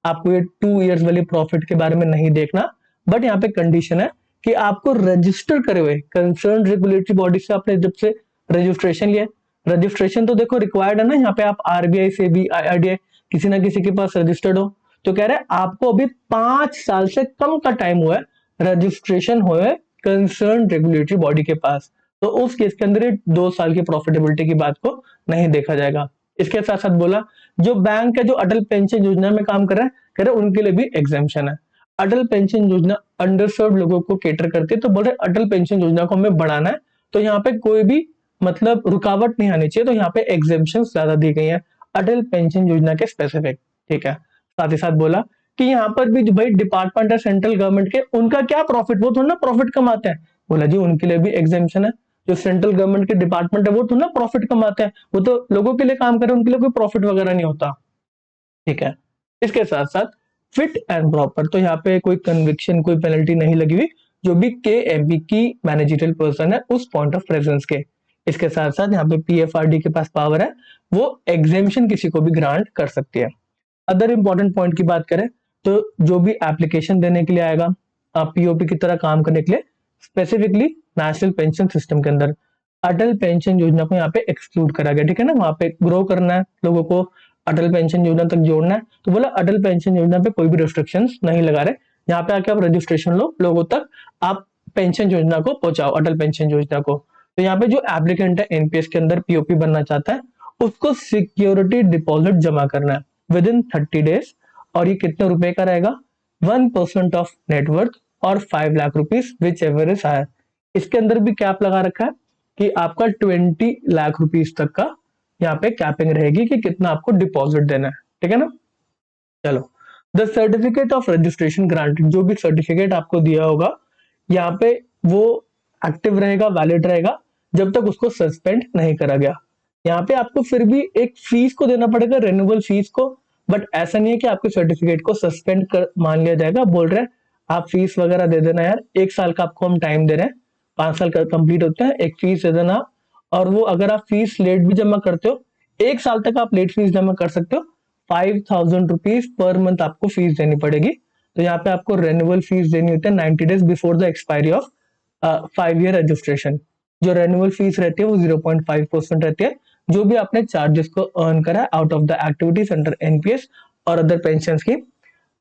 आपको ये 2 इयर्स वाली प्रॉफिट के बारे में नहीं देखना, बट यहाँ पे कंडीशन है कि आपको रजिस्टर करे हुए कंसर्न रेगुलेटरी बॉडी से आपने जब से रजिस्ट्रेशन लिया, रजिस्ट्रेशन तो देखो रिक्वायर्ड है ना, यहाँ पे आप आरबीआई से भी आईआरडीए किसी ना किसी के पास रजिस्टर्ड हो, तो कह रहे हैं आपको अभी 5 साल से कम का टाइम हुआ है रजिस्ट्रेशन हुए कंसर्न रेगुलेटरी बॉडी के पास, तो उस केस के अंदर 2 साल की प्रॉफिटेबिलिटी की बात को नहीं देखा जाएगा। इसके साथ साथ बोला जो बैंक है जो अटल पेंशन योजना में काम कर रहे हैं, कह रहे उनके लिए भी एग्जेम्पशन है। अटल पेंशन योजना अंडरसर्व्ड लोगों को केटर करती है, तो बोल रहे अटल पेंशन योजना को हमें बढ़ाना है, तो यहाँ पे कोई भी मतलब रुकावट नहीं आनी चाहिए, तो यहाँ पे एग्जेम्पशन ज्यादा दी गई है अटल पेंशन योजना के स्पेसिफिक। ठीक है, साथ ही साथ बोला कि यहाँ पर भी जो भाई डिपार्टमेंट है सेंट्रल गवर्नमेंट के, उनका क्या प्रॉफिट, वो थोड़ा ना प्रॉफिट कमाते हैं। बोला जी उनके लिए भी एग्जेम्पशन है, जो सेंट्रल गवर्नमेंट के डिपार्टमेंट है वो थोड़ा ना प्रॉफिट कमाते हैं, वो तो लोगों के लिए काम कर रहे हैं, उनके लिए कोई प्रॉफिट वगैरह नहीं होता। ठीक है, इसके साथ साथ फिट एंड प्रॉपर, तो यहाँ पे कोई कन्विक्शन कोई पेनल्टी नहीं लगी हुई, जो भी के एमपी की मैनेजरियल पर्सन है उस पॉइंट ऑफ प्रेजेंस के। इसके साथ साथ यहाँ पे पीएफआरडी के पास पावर है, वो एग्जेम्पशन किसी को भी ग्रांट कर सकती है। अदर इंपॉर्टेंट पॉइंट की बात करें तो जो भी एप्लीकेशन देने के लिए आएगा पीओपी की तरह काम करने के लिए, स्पेसिफिकली नेशनल पेंशन सिस्टम के अंदर अटल पेंशन योजना को यहाँ पे एक्सक्लूड करा गया। ठीक है ना, वहां पे ग्रो करना है लोगों को, अटल पेंशन योजना तक जोड़ना है, तो बोला अटल पेंशन योजना पे कोई भी रिस्ट्रिक्शंस नहीं लगा रहे। यहाँ पे आके आप रजिस्ट्रेशन लो, लोगों तक आप पेंशन योजना को पहुंचाओ, अटल पेंशन योजना को। तो यहाँ पे जो एप्लीकेंट है एनपीएस के अंदर पीओपी बनना चाहता है, उसको सिक्योरिटी डिपॉजिट जमा करना है विद इन 30 डेज, और ये कितने रुपए का रहेगा, 1% of net worth 5 lakh rupees whichever is higher. इसके अंदर भी कैप लगा रखा है कि आपका 20 लाख रुपीज तक का यहाँ पे कैपिंग रहेगी कि कितना आपको डिपॉजिट देना है। ठीक है ना, चलो। The certificate of registration granted, जो भी सर्टिफिकेट आपको दिया होगा यहाँ पे वो एक्टिव रहेगा, वैलिड रहेगा जब तक उसको सस्पेंड नहीं करा गया। यहाँ पे आपको फिर भी एक फीस को देना पड़ेगा, रेन्यूअल फीस को, बट ऐसा नहीं है कि आपके सर्टिफिकेट को सस्पेंड कर मान लिया जाएगा। बोल रहे हैं आप फीस वगैरह दे देना यार, 1 साल का आपको हम टाइम दे रहे हैं, 5 साल का कंप्लीट होता है, एक फीस दे देना। और वो अगर आप फीस लेट भी जमा करते हो, 1 साल तक आप लेट फीस जमा कर सकते हो, 5000 रुपीज पर मंथ आपको फीस देनी पड़ेगी। तो यहाँ पे आपको रेन्युअल फीस देनी होती है 90 days before the expiry of 5 year registration. जो रेन्युअल फीस रहती है वो 0.5% रहती है, जो भी आपने चार्जेस को अर्न करा है out of the activities under NPS और अदर पेंशन स्कीम।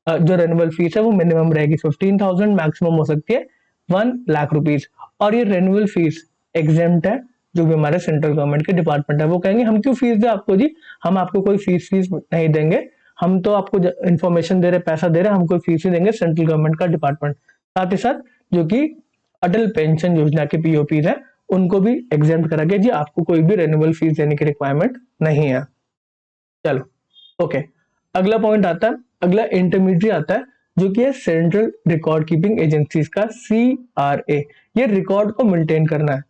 जो रेन्युअल फीस है वो मिनिमम रहेगी 15,000, मैक्सिमम हो सकती है 1 लाख रुपीज। और ये रेन्युअल फीस एग्जेम्प्ट है, जो भी हमारे सेंट्रल गवर्नमेंट के डिपार्टमेंट है वो कहेंगे हम क्यों फीस दे आपको जी, हम आपको कोई फीस नहीं देंगे, हम तो आपको इन्फॉर्मेशन दे रहे, पैसा दे रहे, हम कोई फीस नहीं देंगे, सेंट्रल गवर्नमेंट का डिपार्टमेंट। साथ ही साथ जो कि अटल पेंशन योजना के पीओपीज है उनको भी एग्जेम्प्ट करा गया जी, आपको कोई भी रेन्युअल फीस देने की रिक्वायरमेंट नहीं है। चलो ओके, अगला पॉइंट आता है, अगला इंटरमीडिएट आता है जो कि है सेंट्रल रिकॉर्ड कीपिंग एजेंसीज का CRA। ये रिकॉर्ड को मेंटेन करना है,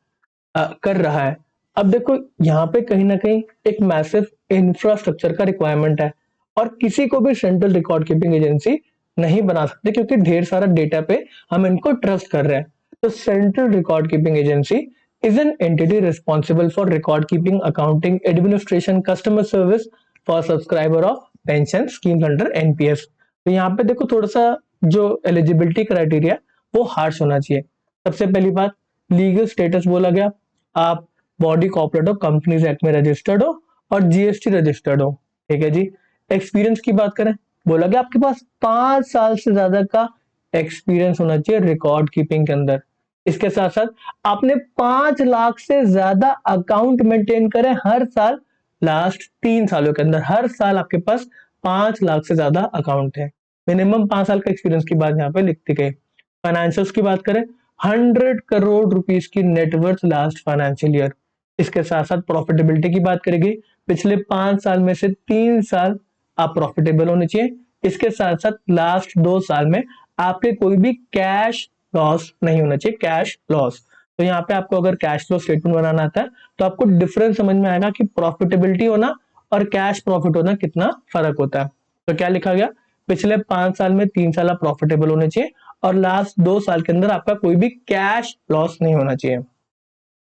कर रहा है। अब देखो यहाँ पे कहीं ना कहीं एक मैसिव इंफ्रास्ट्रक्चर का रिक्वायरमेंट है, और किसी को भी सेंट्रल रिकॉर्ड कीपिंग एजेंसी नहीं बना सकते क्योंकि ढेर सारा डेटा पे हम इनको ट्रस्ट कर रहे हैं। तो central record keeping agency is an entity responsible for record keeping, accounting, administration, customer service for subscriber of pension schemes under NPS. तो यहाँ पे देखो थोड़ा सा जो एलिजिबिलिटी क्राइटेरिया वो हार्श होना चाहिए। सबसे पहली बात, लीगल स्टेटस बोला गया, आप body corporate of companies act में रजिस्टर्ड हो और जीएसटी रजिस्टर्ड हो। ठीक है जी। एक्सपीरियंस की बात करें, बोला गया आपके पास 5 साल से ज्यादा का एक्सपीरियंस होना चाहिए रिकॉर्ड कीपिंग के अंदर। इसके साथ साथ आपने 5 लाख से ज्यादा अकाउंट मेंटेन करे हर साल, लास्ट 3 सालों के अंदर हर साल आपके पास 5 लाख से ज्यादा अकाउंट है। मिनिमम 5 साल का एक्सपीरियंस की बात यहाँ पे लिखती गई। फाइनेंशियल्स की बात करें, 100 करोड़ रुपीस की नेटवर्थ लास्ट फाइनेंशियल ईयर। इसके साथ साथ प्रॉफिटेबिलिटी की बात करेगी, पिछले 5 साल में से 3 साल आप प्रॉफिटेबल होने चाहिए। इसके साथ साथ लास्ट 2 साल में आपके कोई भी कैश लॉस नहीं होना चाहिए, कैश लॉस। तो यहाँ पे आपको अगर कैश फ्लो स्टेटमेंट बनाना आता है तो आपको डिफरेंस समझ में आएगा कि प्रॉफिटेबिलिटी होना और कैश प्रॉफिट होना कितना फर्क होता है। तो क्या लिखा गया, पिछले 5 साल में 3 साल आप प्रॉफिटेबल होने चाहिए और लास्ट 2 साल के अंदर आपका कोई भी कैश लॉस नहीं होना चाहिए।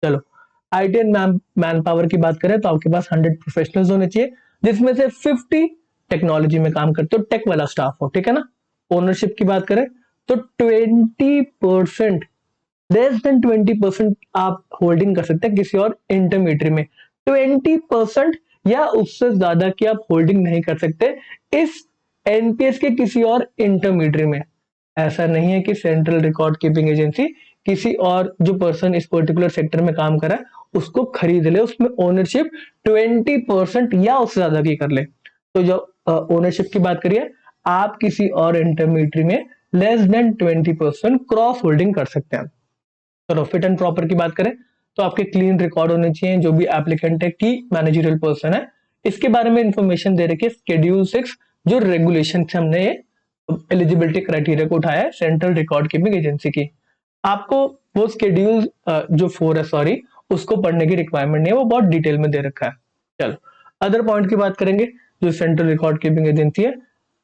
चलो, आईटी एंड मैन पावर की बात करें तो आपके पास 100 प्रोफेशनल्स होने चाहिए, जिसमें से 50 टेक्नोलॉजी में काम करते हो, टेक वाला स्टाफ हो। ठीक है ना। ओनरशिप की बात करें तो 20%, लेस देन 20% आप होल्डिंग कर सकते हैं किसी और इंटरमीडिएट में। 20% या उससे ज्यादा की आप होल्डिंग नहीं कर सकते इस एनपीएस के किसी और इंटरमीडिएट में। ऐसा नहीं है कि सेंट्रल रिकॉर्ड कीपिंग एजेंसी किसी और जो पर्सन इस पर्टिकुलर सेक्टर में काम कर रहा है उसको खरीद ले, उसमें ओनरशिप 20% या उससे ज्यादा की कर ले। तो जो ओनरशिप की बात करिए, आप किसी और इंटरमीडिएट में लेस देन 20% क्रॉस होल्डिंग कर सकते हैं। चलो, फिट एंड प्रॉपर की बात करें तो आपके क्लीन रिकॉर्ड होने चाहिए, जो भी एप्लीकेंट है की मैनेजरियल पर्सन है इसके बारे में इंफॉर्मेशन दे रखी है शेड्यूल 6 जो रेगुलेशन से हमने एलिजिबिलिटी क्राइटेरिया को उठाया है सेंट्रल रिकॉर्ड कीपिंग एजेंसी की। आपको वो शेड्यूल जो 4 है सॉरी उसको पढ़ने की रिक्वायरमेंट नहीं है, वो बहुत डिटेल में दे रखा है। चलो अदर पॉइंट की बात करेंगे। जो सेंट्रल रिकॉर्ड कीपिंग एजेंसी है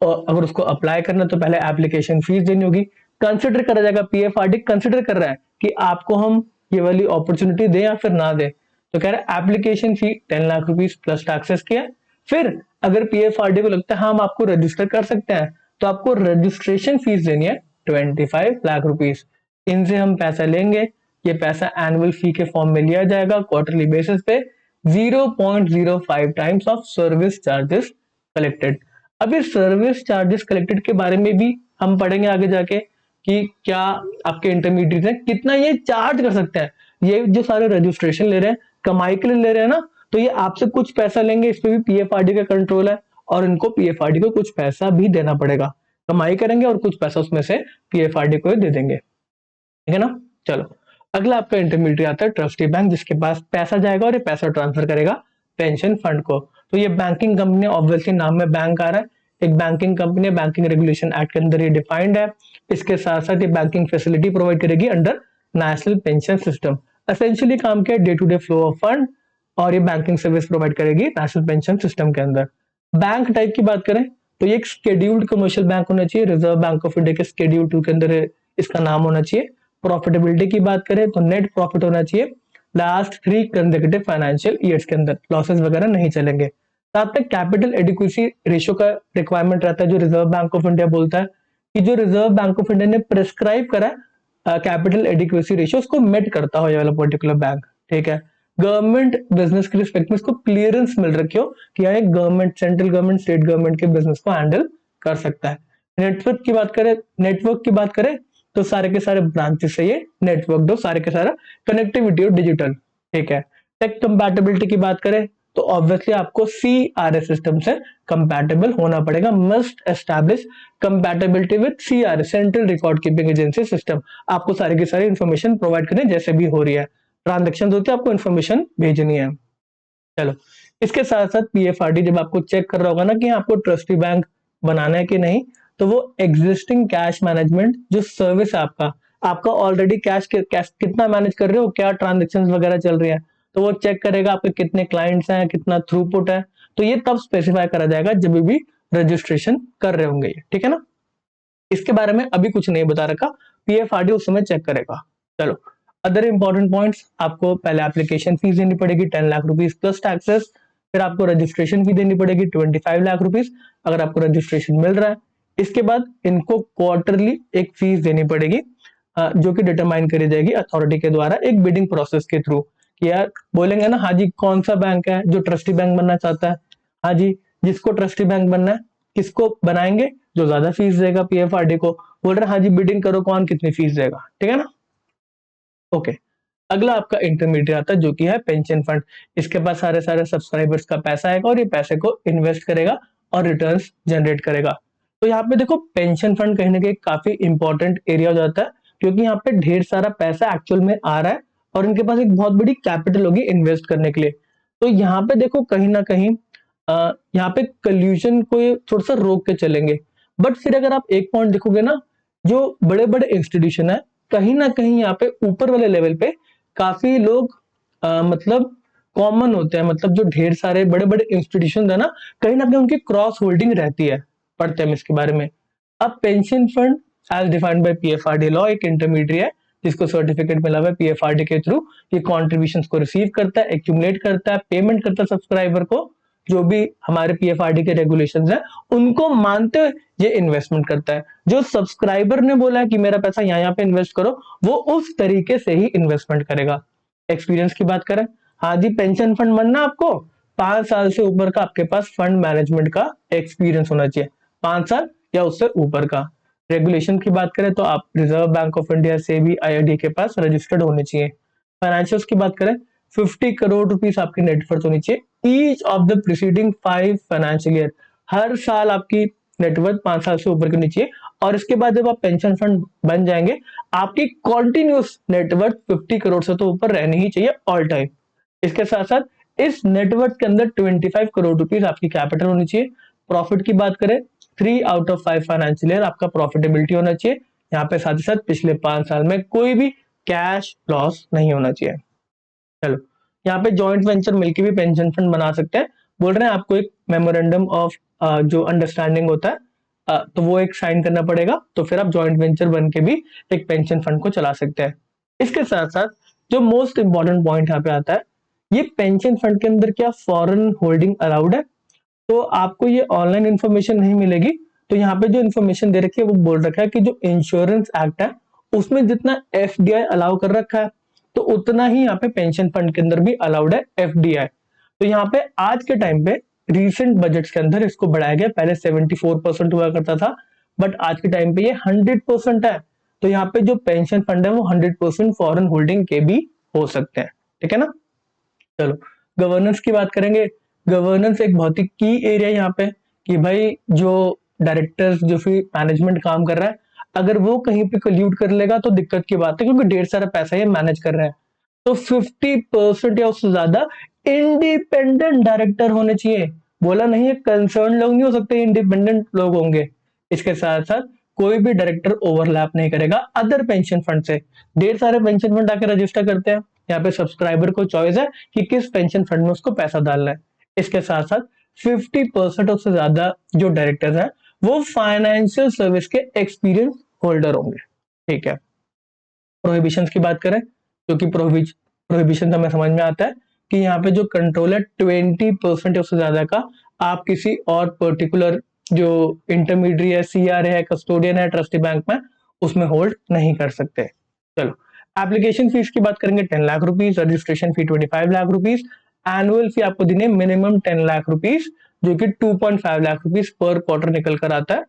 और अगर उसको अप्लाई करना तो पहले एप्लीकेशन फीस देनी होगी। कंसिडर करा जाएगा, पीएफआरडी कंसिडर कर रहा है कि आपको हम ये वाली अपॉर्चुनिटी दें या फिर ना दें, तो कह रहा है application fee 10 lakh rupees plus taxes किया। फिर अगर पीएफआरडी को लगता है हम आपको रजिस्टर कर सकते हैं तो आपको रजिस्ट्रेशन फीस देनी है 25 लाख रुपीस। इनसे हम पैसा लेंगे, ये पैसा एनुअल फी के फॉर्म में लिया जाएगा क्वार्टरली बेसिस पे 0.05 times of service charges collected. अभी सर्विस चार्जेस कलेक्टेड के बारे में भी हम पढ़ेंगे आगे जाके कि क्या आपके इंटरमीडिएट है कितना ये चार्ज कर सकते हैं। ये जो सारे रजिस्ट्रेशन ले रहे हैं कमाई के लिए ले रहे हैं ना, तो ये आपसे कुछ पैसा लेंगे, इस पे भी पीएफआरडी का कंट्रोल है और इनको पीएफआरडी को कुछ पैसा भी देना पड़ेगा। कमाई करेंगे और कुछ पैसा उसमें से पीएफआरडी को दे देंगे, ठीक है ना। चलो अगला आपका इंटरमीडिएट आता है ट्रस्टी बैंक, जिसके पास पैसा जाएगा और ये पैसा ट्रांसफर करेगा पेंशन फंड को। तो ये बैंकिंग कंपनी, ऑब्वियसली नाम में बैंक आ रहा है, एक banking company, banking regulation act के अंदर ये डिफाइंड है। इसके साथ साथ ये बैंकिंग फैसिलिटी प्रोवाइड करेगी under national pension system. Essentially काम किया day to day flow of fund और ये बैंकिंग सर्विस प्रोवाइड करेगी नेशनल पेंशन सिस्टम के अंदर। बैंक टाइप की बात करें तो ये एक शेड्यूल्ड कमर्शियल बैंक होना चाहिए, रिजर्व बैंक ऑफ इंडिया के शेड्यूल 2 के अंदर इसका नाम होना चाहिए। प्रॉफिटेबिलिटी की बात करें तो नेट प्रॉफिट होना चाहिए लास्ट 3 कंसेक्यूटिव फाइनेंशियल ईयर्स के अंदर, लॉसेस वगैरह नहीं चलेंगे। साथ में कैपिटल एडिक्वेसी रेशियो का रिक्वायरमेंट रहता है, जो रिजर्व बैंक ऑफ इंडिया बोलता है कि जो रिजर्व बैंक ऑफ इंडिया ने प्रेस्क्राइब करा कैपिटल एडिक्वेसी रेशियो उसको मेट करता हो ये वाला पर्टिकुलर बैंक, ठीक है। गवर्नमेंट बिजनेस के रिस्पेक्ट में इसको क्लियरेंस मिल रखी हो कि यहाँ एक government, central government, state government के बिजनेस को हैंडल कर सकता है। नेटवर्क की बात करें तो सारे के सारे ब्रांचेस से ये नेटवर्क दो, सारे के सारा कनेक्टिविटी और डिजिटल, ठीक है। टेक कंपैटिबिलिटी की बात करें तो ऑब्वियसली आपको सीआरएस सिस्टम से कंपैटिबल होना पड़ेगा, must establish compatibility with CRS central record keeping agency system. आपको सारी की सारी इंफॉर्मेशन प्रोवाइड करनी जैसे भी हो रही है, ट्रांजेक्शन होती है आपको इंफॉर्मेशन भेजनी है। चलो इसके साथ साथ पीएफआरडी जब आपको चेक कर रहा होगा ना कि आपको ट्रस्टी बैंक बनाना है कि नहीं, तो वो एग्जिस्टिंग कैश मैनेजमेंट जो सर्विस है आपका ऑलरेडी कैश कितना मैनेज कर रहे हो, क्या ट्रांजेक्शन वगैरह चल रही है, तो वो चेक करेगा आपके कितने क्लाइंट्स हैं, कितना थ्रूपुट है, तो ये तब स्पेसिफाई करा जाएगा जब भी रजिस्ट्रेशन कर रहे होंगे, ठीक है ना। इसके बारे में अभी कुछ नहीं बता रखा, पीएफआरडी उस समय चेक करेगा। चलो अदर इंपॉर्टेंट पॉइंट्स, आपको पहले एप्लीकेशन फीस देनी पड़ेगी 10 लाख रुपीस प्लस टैक्सेस। फिर आपको रजिस्ट्रेशन फी देनी पड़ेगी 25 लाख रुपीस अगर आपको रजिस्ट्रेशन मिल रहा है। इसके बाद इनको क्वार्टरली एक फीस देनी पड़ेगी जो कि डिटरमाइन करी जाएगी अथॉरिटी के द्वारा एक बिडिंग प्रोसेस के थ्रू, कि यार बोलेंगे ना हाँ जी कौन सा बैंक है जो ट्रस्टी बैंक बनना चाहता है, हाँ जी जिसको ट्रस्टी बैंक बनना है किसको बनाएंगे, जो ज्यादा फीस देगा पीएफआरडी को, बोल रहे हाँ जी बिडिंग करो कौन कितनी फीस देगा, ठीक है ना। ओके अगला आपका इंटरमीडिएट आता है जो कि है पेंशन फंड। इसके पास सारे सारे सब्सक्राइबर्स का पैसा आएगा और ये पैसे को इन्वेस्ट करेगा और रिटर्न्स जनरेट करेगा। तो यहाँ पे देखो पेंशन फंड कहीं ना कहीं काफी इंपॉर्टेंट एरिया हो जाता है, क्योंकि यहाँ पे ढेर सारा पैसा एक्चुअल में आ रहा है और इनके पास एक बहुत बड़ी कैपिटल होगी इन्वेस्ट करने के लिए। तो यहाँ पे देखो कहीं ना कहीं यहाँ पे कल्यूजन को ये थोड़ा सा रोक के चलेंगे। बट फिर अगर आप एक पॉइंट देखोगे ना, जो बड़े बड़े इंस्टीट्यूशन है कहीं ना कहीं यहाँ पे ऊपर वाले लेवल पे काफी लोग मतलब कॉमन होते हैं, मतलब जो ढेर सारे बड़े बड़े इंस्टीट्यूशन है ना कहीं उनकी क्रॉस होल्डिंग रहती है, पढ़ते हैं इसके बारे में। अब pension fund as defined by PFRD law एक इंटरमीडिएट है जिसको सर्टिफिकेट मिला हुआ है पीएफआरडी के थ्रू, ये कॉन्ट्रीब्यूशंस को रिसीव करता है, एक्यूमुलेट करता है, पेमेंट करता है सब्सक्राइबर को, जो भी हमारे पीएफआरडी के रेगुलेशंस हैं उनको मानते हुए ये इन्वेस्टमेंट करता है। जो सब्सक्राइबर ने बोला है कि मेरा पैसा यहाँ पे इन्वेस्ट करो, वो उस तरीके से ही इन्वेस्टमेंट करेगा। एक्सपीरियंस की बात करें, हाँ जी पेंशन फंड बनना आपको 5 साल से ऊपर का आपके पास फंड मैनेजमेंट का एक्सपीरियंस होना चाहिए, 5 साल या उससे ऊपर का। रेगुलेशन की बात करें तो आप रिजर्व बैंक ऑफ इंडिया से भी आईआरडी के पास रजिस्टर्ड होने चाहिए। फाइनेंशियल्स की बात करें 50 करोड़ रुपीस आपकी नेटवर्थ होनी चाहिए each of the preceding 5 financial year. हर साल आपकी नेटवर्थ 5 साल से ऊपर की होनी चाहिए, और इसके बाद जब आप पेंशन फंड बन जाएंगे, आपकी कॉन्टिन्यूस नेटवर्थ 50 करोड़ से तो ऊपर रहनी ही चाहिए ऑल टाइम। इसके साथ साथ इस नेटवर्थ के अंदर 25 करोड़ रुपीज आपकी कैपिटल होनी चाहिए। प्रॉफिट की बात करें, 3 आउट ऑफ 5 फाइनेंशियल ईयर आपका प्रॉफिटेबिलिटी होना चाहिए। यहाँ पे साथ ही साथ पिछले 5 साल में कोई भी कैश लॉस नहीं होना चाहिए। चलो, यहाँ पे जॉइंट वेंचर मिलकर भी पेंशन फंड बना सकते हैं। बोल रहे हैं आपको एक मेमोरेंडम ऑफ जो अंडरस्टैंडिंग होता है, तो वो एक साइन करना पड़ेगा, तो फिर आप जॉइंट वेंचर बन के भी एक पेंशन फंड को चला सकते हैं। इसके साथ साथ जो मोस्ट इंपॉर्टेंट पॉइंट यहाँ पे आता है, ये पेंशन फंड के अंदर क्या फॉरेन होल्डिंग अलाउड है? तो आपको ये ऑनलाइन इन्फॉर्मेशन नहीं मिलेगी। तो यहाँ पे जो इन्फॉर्मेशन दे रखी है वो बोल रखा है कि जो इंश्योरेंस एक्ट है उसमें जितना एफडीआई अलाउ कर रखा है, तो उतना ही यहाँ पे पेंशन फंड के अंदर भी अलाउड है एफडीआई। तो यहाँ पे आज के टाइम पे रिसेंट बजट्स के अंदर इसको बढ़ाया गया। पहले 74% हुआ करता था, बट आज के टाइम पे ये 100% है। तो यहाँ पे जो पेंशन फंड है वो 100% फॉरेन होल्डिंग के भी हो सकते हैं। ठीक है ना। चलो, गवर्नेंस की बात करेंगे। गवर्नेंस एक बहुत ही की एरिया यहाँ पे, कि भाई जो डायरेक्टर्स जो फिर मैनेजमेंट काम कर रहा है, अगर वो कहीं पे कल्यूट कर लेगा तो दिक्कत की बात है, क्योंकि ढेर सारा पैसा ये मैनेज कर रहे हैं। तो 50% या उससे ज्यादा इंडिपेंडेंट डायरेक्टर होने चाहिए। बोला नहीं है कंसर्न लोग नहीं हो सकते, इंडिपेंडेंट लोग होंगे। इसके साथ साथ कोई भी डायरेक्टर ओवरलैप नहीं करेगा अदर पेंशन फंड से। ढेर सारे पेंशन फंड आके रजिस्टर करते हैं, यहाँ पे सब्सक्राइबर को चॉइस है कि किस पेंशन फंड में उसको पैसा डालना है। इसके साथ साथ 50% उससे ज्यादा जो डायरेक्टर है वो फाइनेंशियल सर्विस के एक्सपीरियंस होल्डर होंगे। ठीक है। प्रोहिबिशन की बात करें, क्योंकि प्रोहिबिशन हमें समझ में आता है कि यहाँ पे जो कंट्रोल है 20% उससे ज्यादा का आप किसी और पर्टिकुलर जो इंटरमीडिएट है, सीआर है, कस्टोडियन है ट्रस्टी बैंक में, उसमें होल्ड नहीं कर सकते। चलो, एप्लीकेशन फीस की बात करेंगे 10 lakh rupees, registration fee 25 lakh rupees, annual फी आपको देनी है मिनिमम 10 लाख रुपीज, जो कि 2.5 लाख रुपीज पर क्वार्टर निकल कर आता है।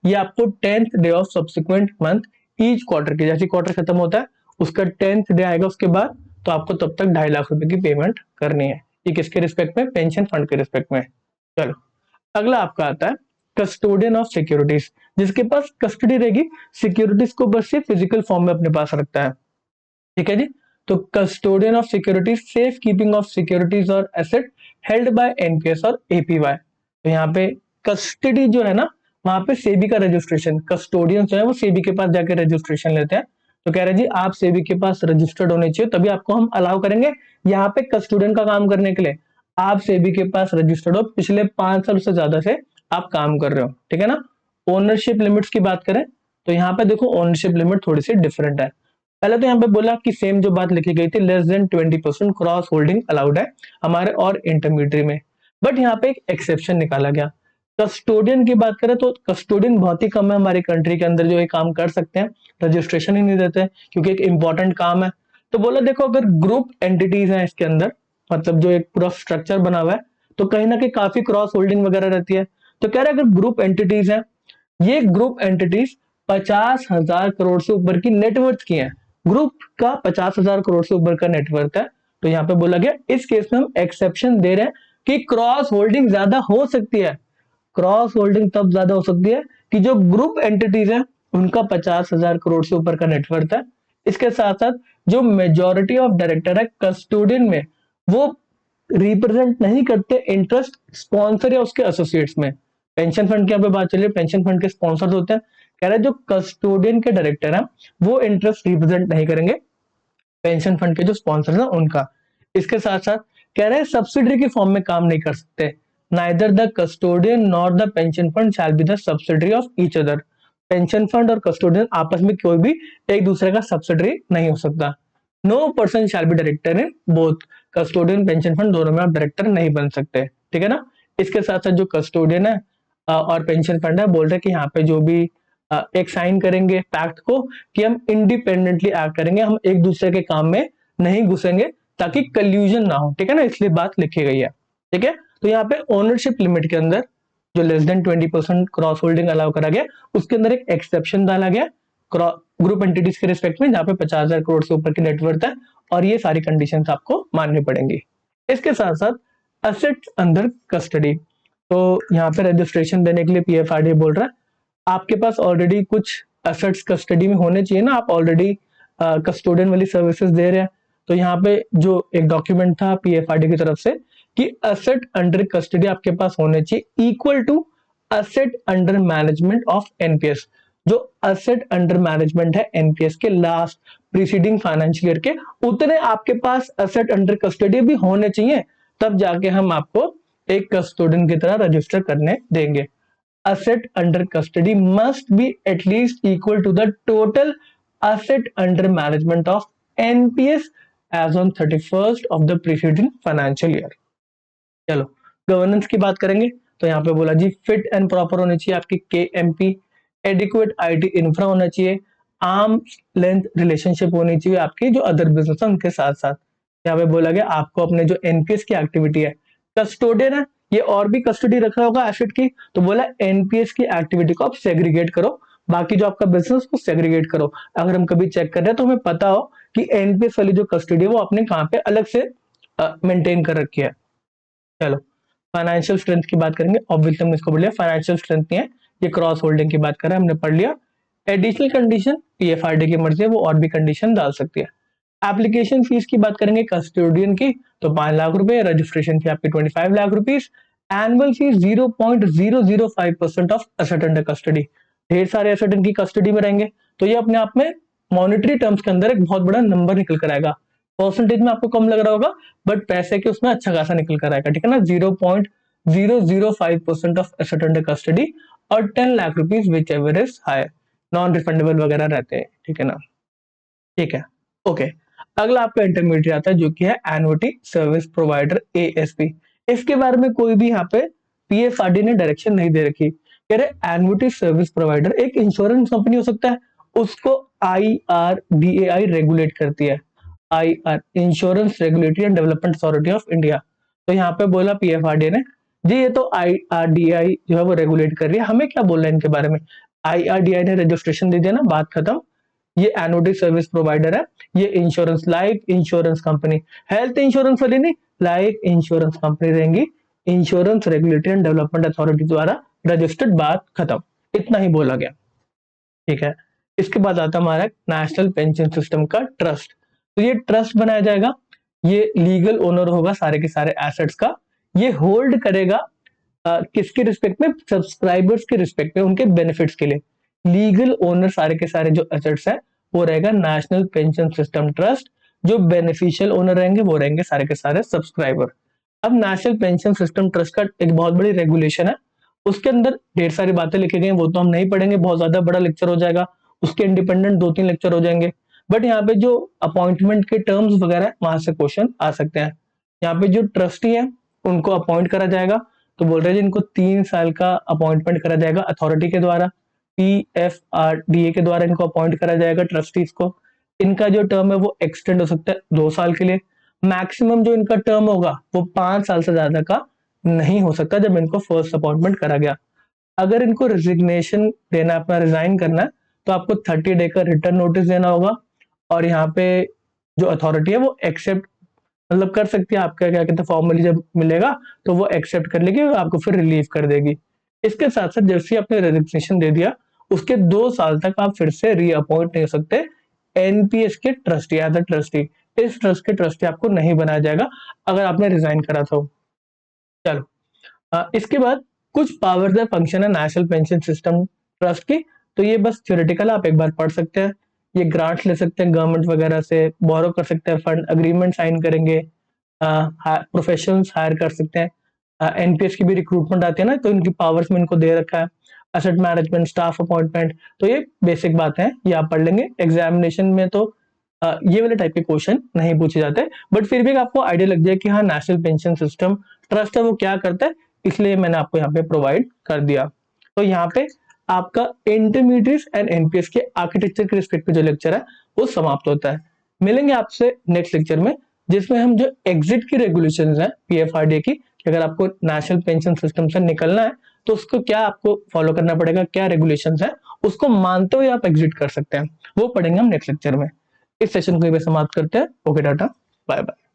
ये आपको 10th day of subsequent month each quarter की, जैसे क्वार्टर खत्म होता है उसका 10th डे आएगा उसके बाद, तो आपको तब तक 2.5 लाख रुपए की पेमेंट करनी है। ये किसके रिस्पेक्ट में? पेंशन फंड के रिस्पेक्ट में। चलो, अगला आपका आता है कस्टोडियन ऑफ सिक्योरिटीज। जिसके पास कस्टडी रहेगी, सिक्योरिटीज को बस ये फिजिकल फॉर्म में अपने पास रखता है। ठीक है जी। तो custodian of securities, safe keeping of securities और एसेट हेल्ड बाय एनपीएस और एपीवाई। तो यहाँ पे कस्टडी जो है ना, वहां पे सेबी का रजिस्ट्रेशन, कस्टोडियन जो है वो सेबी के पास जाके रजिस्ट्रेशन लेते हैं। तो कह रहे जी आप सेबी के पास रजिस्टर्ड होने चाहिए, तभी आपको हम अलाउ करेंगे यहाँ पे कस्टोडियन का काम करने के लिए। आप सेबी के पास रजिस्टर्ड हो, पिछले 5 साल से ज्यादा से आप काम कर रहे हो। ठीक है ना। ओनरशिप लिमिट्स की बात करें तो यहाँ पे देखो ओनरशिप लिमिट थोड़ी सी डिफरेंट है। पहले तो यहाँ पे बोला कि सेम जो बात लिखी गई थी, less than 20% cross holding allowed है हमारे और इंटरमीडिएट में, बट यहाँ पे एक एक्सेप्शन निकाला गया। कस्टोडियन की बात करें तो कस्टोडियन बहुत ही कम है हमारी कंट्री के अंदर जो ये काम कर सकते हैं, रजिस्ट्रेशन ही नहीं देते क्योंकि एक इंपॉर्टेंट काम है। तो बोला देखो अगर ग्रुप एंटिटीज हैं इसके अंदर, मतलब जो एक पूरा स्ट्रक्चर बना हुआ है, तो कहीं ना कहीं काफी क्रॉस होल्डिंग वगैरह रहती है। तो कह रहे अगर ग्रुप एंटिटीज है, ये ग्रुप एंटिटीज 50,000 करोड़ से ऊपर की नेटवर्थ की है, ग्रुप का 50,000 करोड़ से ऊपर का नेटवर्थ है, तो यहाँ पे बोला गया इस केस में हम एक्सेप्शन दे रहे हैं कि क्रॉस होल्डिंग ज्यादा हो सकती है। क्रॉस होल्डिंग तब ज्यादा हो सकती है कि जो ग्रुप एंटिटीज है उनका 50,000 करोड़ से ऊपर का नेटवर्थ है। इसके साथ साथ जो मेजोरिटी ऑफ डायरेक्टर है कस्टोडियन में, वो रिप्रेजेंट नहीं करते इंटरेस्ट स्पॉन्सर या उसके एसोसिएट्स में। पेंशन फंड की यहाँ पे बात चलिए, पेंशन फंड के स्पॉन्सर्स होते हैं। कह रहे जो कस्टोडियन के डायरेक्टर हैं वो इंटरेस्ट रिप्रेजेंट नहीं करेंगे पेंशन फंड के जो स्पॉन्सर्स हैं उनका। इसके साथ साथ कह रहे हैं सब्सिडरी के फॉर्म में काम नहीं कर सकते। Neither the custodian nor the pension fund shall be the subsidiary of each other. Pension fund और कस्टोडियन आपस में कोई भी एक दूसरे का सब्सिडरी नहीं हो सकता। No person shall be director in both, custodian pension fund दोनों में आप डायरेक्टर नहीं बन सकते। ठीक है ना। इसके साथ साथ जो कस्टोडियन है और पेंशन फंड है, बोल रहे कि यहाँ पे जो भी एक साइन करेंगे पैक्ट को कि हम इंडिपेंडेंटली एक्ट करेंगे, हम एक दूसरे के काम में नहीं घुसेंगे ताकि कल्यूजन ना हो। ठीक है ना, इसलिए बात लिखी गई है। ठीक है। तो यहाँ पे ओनरशिप लिमिट के अंदर जो less than 20% cross holding allow करा गया, उसके अंदर एक एक्सेप्शन डाला गया ग्रुप एंटिटीज के रिस्पेक्ट में, जहां पे 50,000 करोड़ से ऊपर की नेटवर्थ है, और ये सारी कंडीशंस आपको माननी पड़ेंगी। इसके साथ साथ असेट्स अंडर कस्टडी, तो यहाँ पे रजिस्ट्रेशन देने के लिए पीएफआरडीए बोल रहा है आपके पास ऑलरेडी कुछ एसेट्स कस्टडी में होने चाहिए ना, आप ऑलरेडी कस्टोडियन वाली सर्विसेज दे रहे हैं। तो यहाँ पे जो एक डॉक्यूमेंट था पीएफआरडीए की तरफ से कि एसेट अंडर कस्टडी आपके पास होने चाहिए equal to asset under management of NPS. जो एसेट अंडर मैनेजमेंट है एनपीएस के लास्ट प्रीसीडिंग फाइनेंशियल ईयर के, उतने आपके पास एसेट अंडर कस्टडी भी होने चाहिए, तब जाके हम आपको एक कस्टोडियन की तरह रजिस्टर करने देंगे। asset under custody must be at least equal to the total asset under management of NPS as on 31st of the preceding financial year। चलो गवर्नेंस की बात करेंगे तो यहाँ पे बोला जी फिट एंड प्रॉपर होनी चाहिए आपकी KMP, एडिक्वेट IT इंफ्रा होना चाहिए, आर्म्स लेंथ रिलेशनशिप होनी चाहिए आपकी जो अदर बिजनेस है उनके साथ साथ। यहाँ पे बोला गया आपको अपने जो एनपीएस की एक्टिविटी है, कस्टोडियन है ये और भी कस्टडी रख रहा होगा एसेट की, तो बोला एनपीएस की एक्टिविटी को आप सेग्रीगेट करो, बाकी जो आपका बिजनेस को सेग्रीगेट करो। अगर हम कभी चेक कर रहे हैं तो हमें पता हो कि एनपीएस वाली जो कस्टडी है वो आपने कहाँ पे अलग से मेंटेन कर रखी है। चलो फाइनेंशियल स्ट्रेंथ की बात करेंगे, ऑब्वियसली हमने इसको पढ़ लिया, फाइनेंशियल स्ट्रेंथ नहीं है, ये क्रॉस होल्डिंग की बात कर रहे हैं, हमने पढ़ लिया। एडिशनल कंडीशन पीएफआरडी की मर्जी है, वो और भी कंडीशन डाल सकती है। एप्लीकेशन फीस की बात करेंगे कस्टोडियन की तो 5 लाख रुपए, रजिस्ट्रेशन फी आपकी 25 lakh rupees, annual fees 0.005% of asset under custody. ढेर सारे एसेट इनकी कस्टडी में रहेंगे तो ये अपने आप में मॉनेटरी टर्म्स के अंदर एक बहुत बड़ा नंबर निकल कर आएगा। परसेंटेज में आपको कम लग रहा होगा बट पैसे के उसमें अच्छा खासा निकल कर आएगा, ठीक है ना। 0.005% ऑफ एसेट अंडर कस्टडी और 10 lakh rupees whichever is higher, non refundable वगैरह रहते हैं, ठीक है ना। ठीक है ओके अगला आपका इंटरमीडिएट आता है जो कि है एन्युटी सर्विस प्रोवाइडर ASP। इसके बारे में कोई भी यहाँ पे पीएफआरडी ने डायरेक्शन नहीं दे रखी, कह रहे एन्युटी सर्विस प्रोवाइडर एक इंश्योरेंस कंपनी हो सकता है, उसको IRDAI रेगुलेट करती है, IR insurance regulatory and development authority of India. तो यहाँ पे बोला पीएफआरडी ने जी ये तो IRDAI जो है वो रेगुलेट कर रही है, हमें क्या बोलना है इनके बारे में। IRDAI ने रजिस्ट्रेशन दे दिया ना, बात खत्म। ये एन्युटी सर्विस प्रोवाइडर है, ये insurance life insurance company, health insurance वाली नहीं, लाइफ इंश्योरेंस कंपनी रहेंगी, insurance regulatory and development authority द्वारा रजिस्टर्ड, बात खत्म, इतना ही बोला गया, ठीक है। इसके बाद आता हमारा नेशनल पेंशन सिस्टम का ट्रस्ट। तो ये ट्रस्ट बनाया जाएगा, ये लीगल ओनर होगा सारे के सारे एसेट्स का, ये होल्ड करेगा किसके रिस्पेक्ट में, सब्सक्राइबर्स के रिस्पेक्ट में, उनके बेनिफिट्स के लिए। लीगल ओनर सारे के सारे जो एसेट्स है वो रहेगा नेशनल पेंशन सिस्टम ट्रस्ट, जो बेनिफिशियल ओनर रहेंगे वो रहेंगे सारे के सारे सब्सक्राइबर। अब नेशनल पेंशन सिस्टम ट्रस्ट का एक बहुत बड़ी रेगुलेशन है, उसके अंदर ढेर सारी बातें लिखी गई, वो तो हम नहीं पढ़ेंगे, बहुत ज्यादा बड़ा लेक्चर हो जाएगा, उसके इंडिपेंडेंट 2-3 लेक्चर हो जाएंगे। बट यहाँ पे जो अपॉइंटमेंट के टर्म्स वगैरह वहां से क्वेश्चन आ सकते हैं। यहाँ पे जो ट्रस्टी है उनको अपॉइंट करा जाएगा, तो बोल रहे हैं जिनको 3 साल का अपॉइंटमेंट करा जाएगा अथॉरिटी के द्वारा, PFRDA के द्वारा इनको अपॉइंट करा जाएगा ट्रस्टीज को। इनका जो टर्म है वो एक्सटेंड हो सकता है 2 साल के लिए, मैक्सिमम जो इनका टर्म होगा वो 5 साल से ज्यादा का नहीं हो सकता जब इनको फर्स्ट अपॉइंटमेंट करा गया। अगर इनको रिजिग्नेशन देना, अपना रिजाइन करना है, तो आपको 30 डे का रिटर्न नोटिस देना होगा, और यहाँ पे जो अथॉरिटी है वो एक्सेप्ट मतलब कर सकती है, आपका क्या कहते हैं फॉर्मली जब मिलेगा तो वो एक्सेप्ट कर लेगी और आपको फिर रिलीव कर देगी। इसके साथ साथ जैसे ही आपने रेजिग्नेशन दे दिया उसके 2 साल तक आप फिर से रीअपॉइंट नहीं हो सकते एनपीएस के ट्रस्टी एज अ ट्रस्टी, इस ट्रस्ट के ट्रस्टी आपको नहीं बनाया जाएगा अगर आपने रिजाइन करा था। चलो इसके बाद कुछ पावर्स है फंक्शन है नेशनल पेंशन सिस्टम ट्रस्ट की, तो ये बस थ्योरेटिकल आप एक बार पढ़ सकते हैं। ये ग्रांट्स ले सकते हैं गवर्नमेंट वगैरह से, बोरो कर सकते हैं फंड, अग्रीमेंट साइन करेंगे, प्रोफेशनल्स हायर कर सकते हैं, एनपीएस की भी रिक्रूटमेंट आती है ना, तो इनकी पावर्स में इनको दे रखा है, एसेट मैनेजमेंट, स्टाफ अपॉइंटमेंट, तो ये बेसिक बात है, ये आप पढ़ लेंगे। एग्जामिनेशन में तो ये वाले टाइप के क्वेश्चन नहीं पूछे जाते, बट फिर भी आपको आइडिया लग जाए कि हाँ नेशनल पेंशन सिस्टम ट्रस्ट है वो क्या करता है, इसलिए मैंने आपको यहाँ पे प्रोवाइड कर दिया। तो यहाँ पे आपका इंटरमीडिएट एंड एनपीएस के आर्किटेक्चर के रिस्पेक्ट में जो लेक्चर है वो समाप्त होता है। मिलेंगे आपसे नेक्स्ट लेक्चर में जिसमें हम जो एग्जिट की रेगुलेशंस हैं पीएफआरडीए की, कि अगर आपको नेशनल पेंशन सिस्टम से निकलना है तो उसको क्या आपको फॉलो करना पड़ेगा, क्या रेगुलेशंस है, उसको मानते हुए आप एग्जिट कर सकते हैं, वो पढ़ेंगे हम नेक्स्ट लेक्चर में। इस सेशन को भी समाप्त करते हैं। ओके टाटा, बाय बाय।